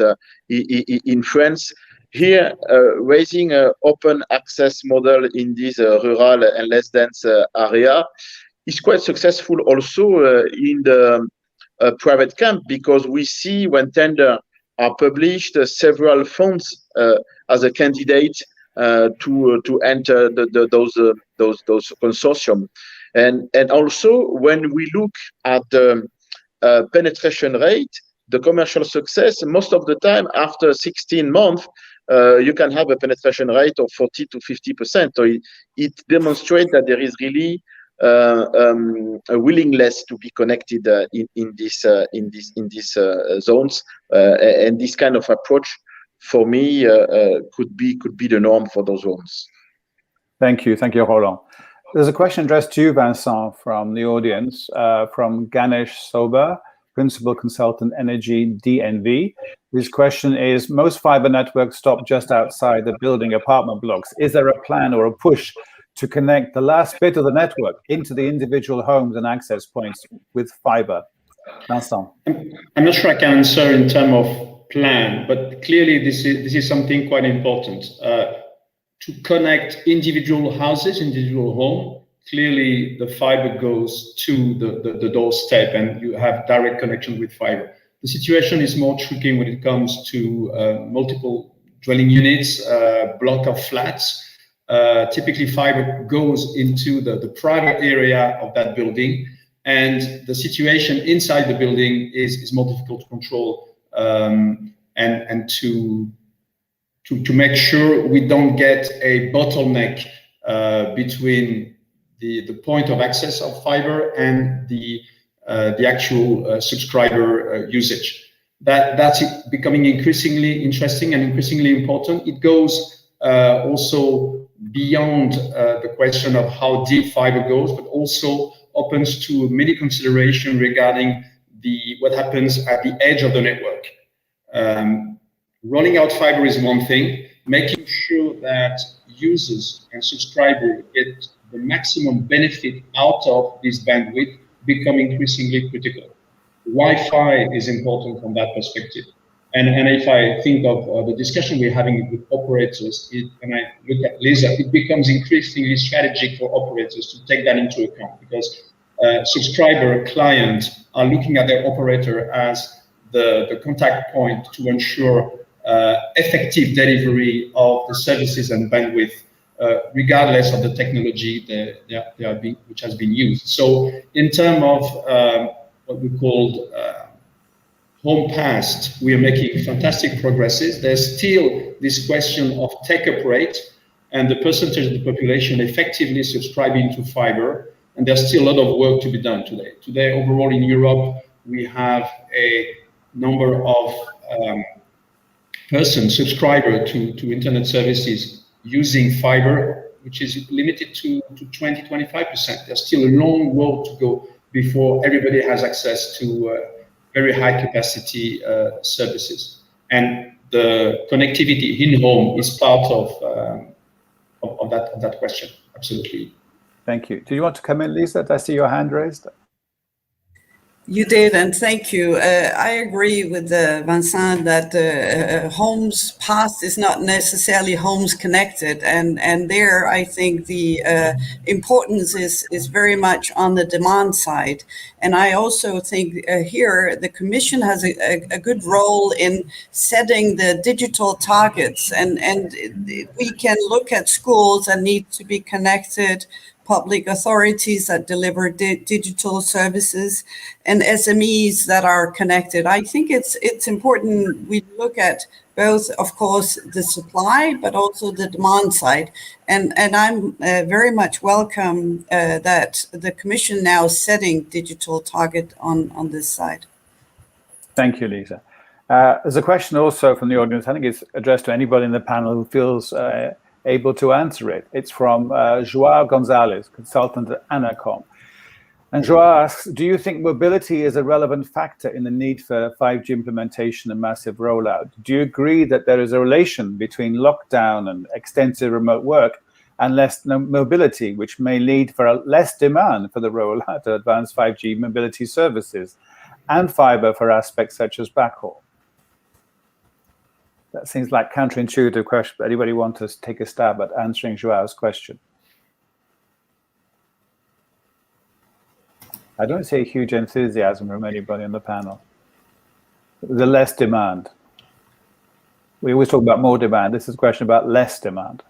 in France. Here, raising an open access model in this rural and less dense area is quite successful also in the private camp, because we see when tender are published, several funds as a candidate to enter those consortium, and also when we look at the penetration rate, the commercial success, most of the time after 16 months, you can have a penetration rate of 40 to 50%. So it demonstrates that there is really a willingness to be connected in these zones, and this kind of approach, for me, could be the norm for those zones. Thank you, Roland. There's a question addressed to you, Vincent, from the audience, from Ganesh Soba, Principal Consultant Energy DNV. His question is, most fiber networks stop just outside the building apartment blocks. Is there a plan or a push to connect the last bit of the network into the individual homes and access points with fiber? Vincent. I'm not sure I can answer in terms of plan, but clearly this is something quite important. To connect individual houses, individual home, clearly the fiber goes to the doorstep and you have direct connection with fiber. The situation is more tricky when it comes to multiple dwelling units, block of flats. Typically fiber goes into the private area of that building, and the situation inside the building is more difficult to control, and to make sure we don't get a bottleneck between the point of access of fiber and the actual subscriber usage. That's becoming increasingly interesting and increasingly important. It goes also beyond the question of how deep fiber goes, but also opens to many considerations regarding what happens at the edge of the network. Rolling out fiber is one thing, making sure that users and subscribers get the maximum benefit out of this bandwidth become increasingly critical. Wi-Fi is important from that perspective. And if I think of the discussion we're having with operators, and I look at LISA, it becomes increasingly strategic for operators to take that into account, because subscriber clients are looking at their operator as the contact point to ensure effective delivery of the services and bandwidth, regardless of the technology which has been used. So in terms of what we called home passed, we are making fantastic progresses. There's still this question of take-up rate and the percentage of the population effectively subscribing to fiber, and there's still a lot of work to be done today. Today, overall in Europe, we have a number of subscriber to internet services using fiber, which is limited to 20-25%. There's still a long road to go before everybody has access to very high capacity services. And the connectivity in home is part of that question. Absolutely. Thank you. Do you want to come in, Lisa? Did I see your hand raised? You did, and thank you. I agree with Vincent that homes passed is not necessarily homes connected, and there I think the importance is very much on the demand side. And I also think here the Commission has a good role in setting the digital targets, and we can look at schools that need to be connected, public authorities that deliver digital services, and SMEs that are connected. I think it's important we look at both, of course, the supply, but also the demand side. And I'm very much welcome that the Commission now is setting digital target on this side. Thank you, Lisa. There's a question also from the audience. I think it's addressed to anybody in the panel who feels able to answer it. It's from Joao Gonzalez, consultant at Anacom. And Joao asks, do you think mobility is a relevant factor in the need for 5G implementation and massive rollout? Do you agree that there is a relation between lockdown and extensive remote work and less mobility, which may lead for less demand for the rollout of advanced 5G mobility services? and fiber for aspects such as backhaul? That seems like counterintuitive question, but anybody want to take a stab at answering Joao's question? I don't see a huge enthusiasm from anybody on the panel. The less demand. We always talk about more demand. This is a question about less demand.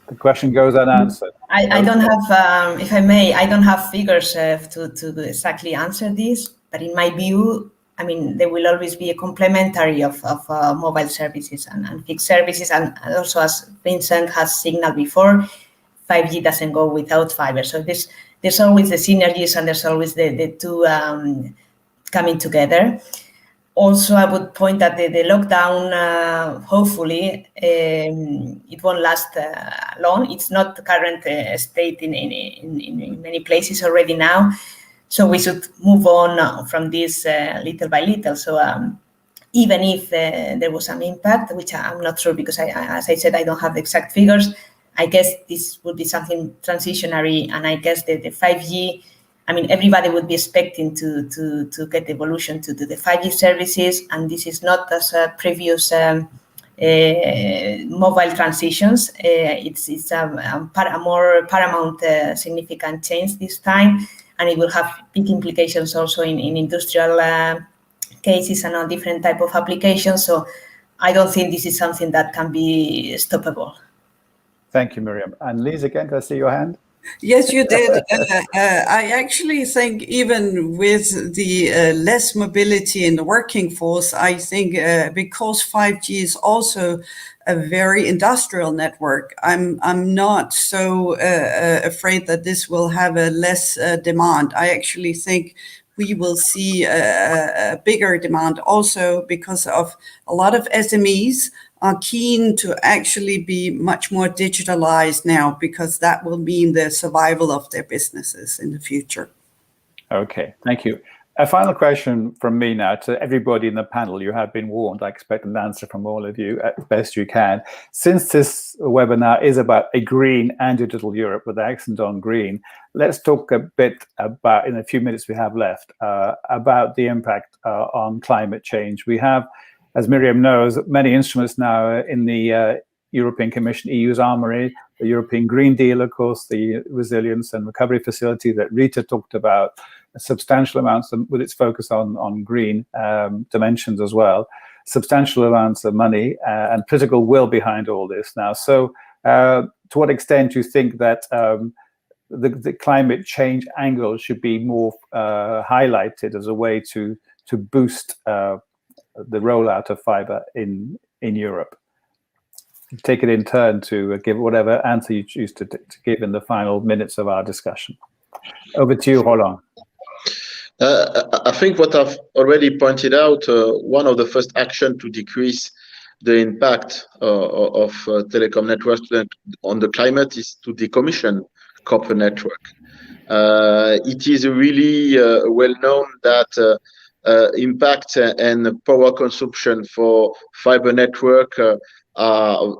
The question goes unanswered. I don't have, if I may, I don't have figures to exactly answer this, but in my view, I mean, there will always be a complementary of mobile services and fixed services. And also, as Vincent has signaled before, 5G doesn't go without fiber. So there's always the synergies and there's always the two coming together. Also, I would point that the lockdown, hopefully, it won't last long. It's not the current state in many places already now. So we should move on from this little by little. So even if there was some impact, which I'm not sure because, as I said, I don't have the exact figures, I guess this would be something transitionary. And I guess the 5G, I mean, everybody would be expecting to get evolution to the 5G services. And this is not as previous mobile transitions. It's a more paramount significant change this time. And it will have big implications also in industrial cases and on different type of applications. So I don't think this is something that can be stoppable. Thank you, Miriam. And Lise, again, did I see your hand? Yes, you did. I actually think even with the less mobility in the working force, I think because 5G is also a very industrial network, I'm not so afraid that this will have a less demand. I actually think we will see a bigger demand also because of a lot of SMEs are keen to actually be much more digitalized now because that will mean the survival of their businesses in the future. Okay, thank you. A final question from me now to everybody in the panel. You have been warned. I expect an answer from all of you as best you can. Since this webinar is about a green and digital Europe with accent on green, let's talk a bit about, in the few minutes we have left, about the impact on climate change. We have, as Miriam knows, many instruments now in the European Commission, EU's armory, the European Green Deal, of course, the Resilience and Recovery Facility that Rita talked about, substantial amounts with its focus on green dimensions as well, substantial amounts of money and political will behind all this now. So to what extent do you think that the climate change angle should be more highlighted as a way to boost the rollout of fiber in Europe? Take it in turn to give whatever answer you choose to give in the final minutes of our discussion. Over to you, Roland. I think what I've already pointed out, one of the first action to decrease the impact of telecom networks on the climate is to decommission copper network. It is really well known that impact and power consumption for fiber network are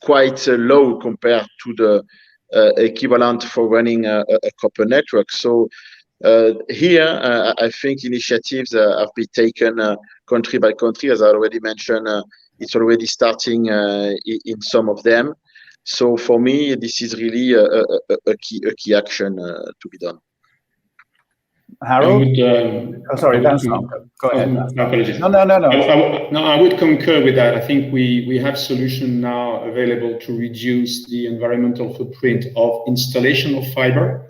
quite low compared to the equivalent for running a copper network. So here, I think initiatives have been taken country by country, as I already mentioned. It's already starting in some of them. So for me, this is really a key action to be done. Harold? Sorry, Vincent. Go ahead. Apologies. No. I would concur with that. I think we have solutions now available to reduce the environmental footprint of installation of fiber.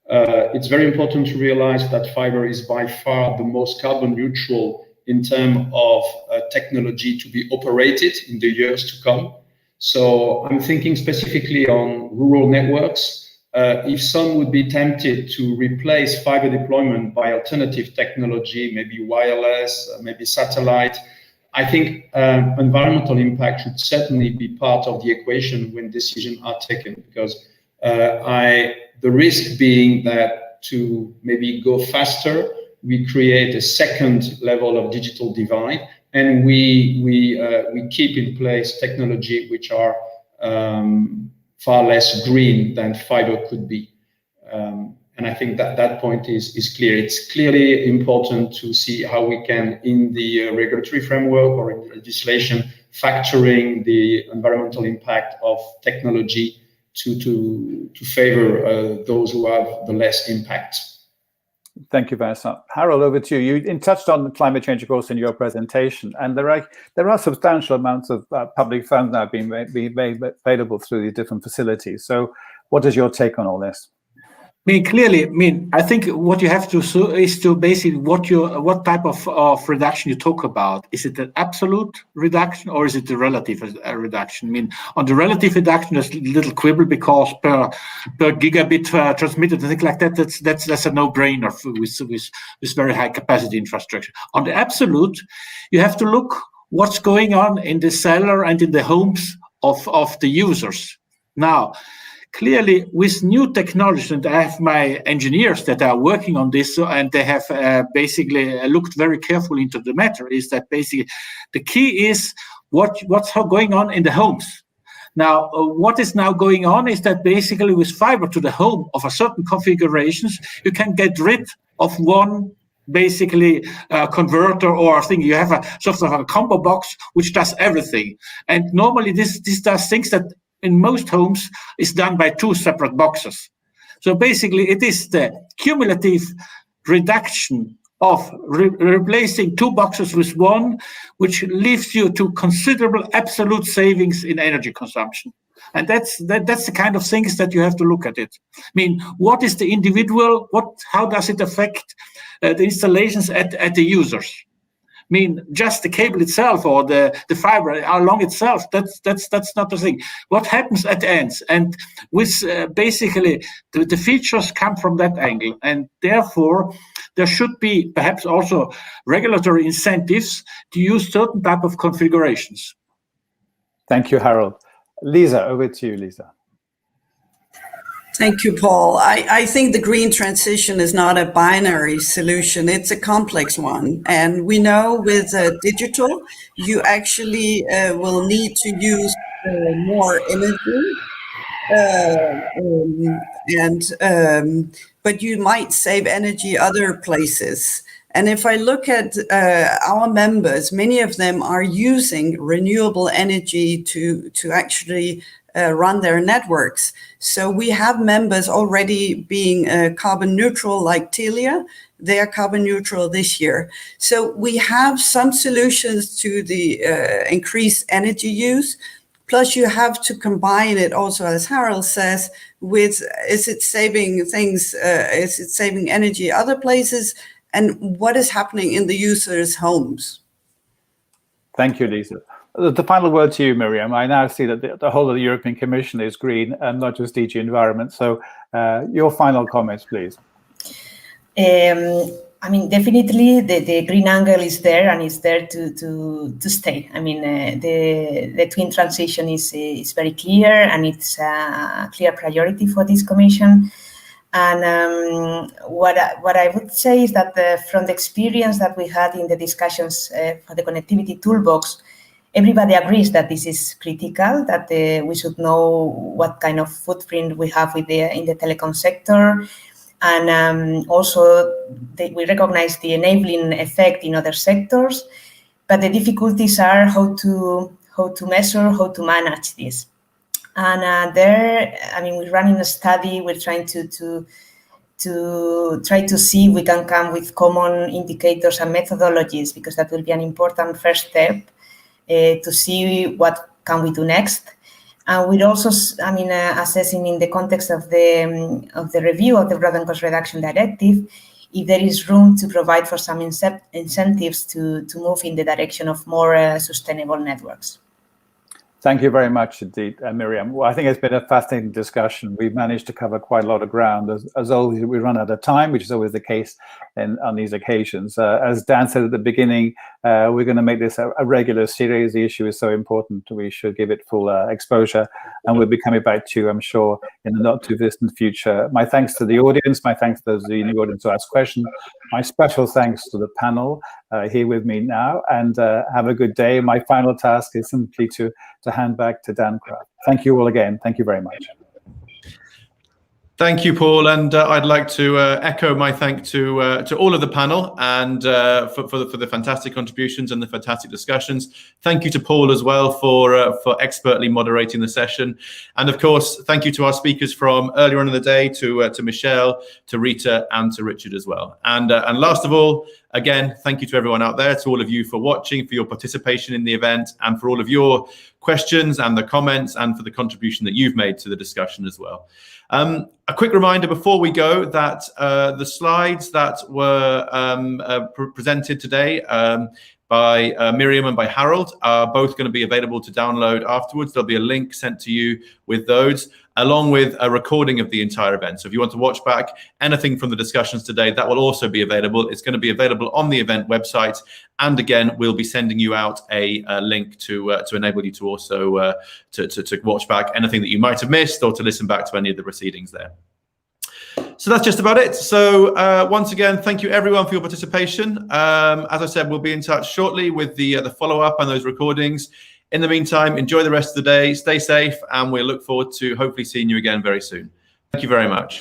It's very important to realize that fiber is by far the most carbon neutral in terms of technology to be operated in the years to come. So I'm thinking specifically on rural networks. If some would be tempted to replace fiber deployment by alternative technology, maybe wireless, maybe satellite, I think environmental impact should certainly be part of the equation when decisions are taken, because the risk being that to maybe go faster, we create a second level of digital divide, and we keep in place technology which are far less green than fiber could be. And I think that point is clear. It's clearly important to see how we can, in the regulatory framework or in legislation, factoring the environmental impact of technology to favor those who have the less impact. Thank you, Vincent. Harold, over to you. You touched on climate change, of course, in your presentation, and there are substantial amounts of public funds now being made available through these different facilities. So, what is your take on all this? I think what you have to do is to basically what type of reduction you talk about. Is it an absolute reduction or is it a relative reduction? On the relative reduction, there's a little quibble because per gigabit transmitted and things like that, that's a no-brainer with very high capacity infrastructure. On the absolute, you have to look what's going on in the cellar and in the homes of the users. Now, clearly, with new technologies, and I have my engineers that are working on this, and they have basically looked very carefully into the matter, is that basically the key is what's going on in the homes. Now, what is now going on is that basically with fiber to the home of a certain configurations, you can get rid of one basically converter or thing. You have a sort of a combo box which does everything. And normally this does things that in most homes is done by two separate boxes. So basically it is the cumulative reduction of replacing two boxes with one, which leads you to considerable absolute savings in energy consumption. And that's the kind of things that you have to look at it. What is the individual, how does it affect the installations at the users? Just the cable itself or the fiber along itself, that's not the thing. What happens at the ends? And with basically the features come from that angle. And therefore, there should be perhaps also regulatory incentives to use certain type of configurations. Thank you, Harold. Lisa, over to you, Lisa. Thank you, Paul. I think the green transition is not a binary solution. It's a complex one. And we know with digital, you actually will need to use more energy. But you might save energy other places. And if I look at our members, many of them are using renewable energy to actually run their networks. So we have members already being carbon neutral, like Telia. They are carbon neutral this year. So we have some solutions to the increased energy use. Plus you have to combine it also, as Harold says, with is it saving things, is it saving energy other places, and what is happening in the users' homes? Thank you, Lisa. The final word to you, Miriam. I now see that the whole of the European Commission is green and not just DG Environment. So your final comments, please. Definitely the green angle is there and it's there to stay. The twin transition is very clear and it's a clear priority for this Commission. And what I would say is that from the experience that we had in the discussions for the connectivity toolbox, everybody agrees that this is critical, that we should know what kind of footprint we have in the telecom sector. And also we recognize the enabling effect in other sectors, but the difficulties are how to measure, how to manage this. And we're running a study. We're trying to try to see if we can come with common indicators and methodologies, because that will be an important first step to see what can we do next. And we're also, assessing in the context of the review of the Broadband Cost Reduction Directive, if there is room to provide for some incentives to move in the direction of more sustainable networks. Thank you very much indeed, Miriam. Well, I think it's been a fascinating discussion. We've managed to cover quite a lot of ground. As always, we run out of time, which is always the case on these occasions. As Dan said at the beginning, we're going to make this a regular series. The issue is so important, we should give it full exposure. And we'll be coming back to you, I'm sure, in the not too distant future. My thanks to the audience. My thanks to those in the audience who asked questions. My special thanks to the panel here with me now. And have a good day. My final task is simply to hand back to Dan Kraft. Thank you all again. Thank you very much. Thank you, Paul, and I'd like to echo my thank to all of the panel and for the fantastic contributions and the fantastic discussions. Thank you to Paul as well for expertly moderating the session, and of course, thank you to our speakers from earlier on in the day, to Michelle, to Rita, and to Richard as well. And last of all, again, thank you to everyone out there, to all of you for watching, for your participation in the event, and for all of your questions and the comments, and for the contribution that you've made to the discussion as well. A quick reminder before we go that the slides that were presented today by Miriam and by Harold are both going to be available to download afterwards. There'll be a link sent to you with those, along with a recording of the entire event. So if you want to watch back anything from the discussions today, that will also be available. It's going to be available on the event website. And again, we'll be sending you out a link to enable you to also to watch back anything that you might have missed, or to listen back to any of the proceedings there. So that's just about it. So once again, thank you everyone for your participation. As I said, we'll be in touch shortly with the follow-up and those recordings. In the meantime, enjoy the rest of the day, stay safe, and we'll look forward to hopefully seeing you again very soon. Thank you very much.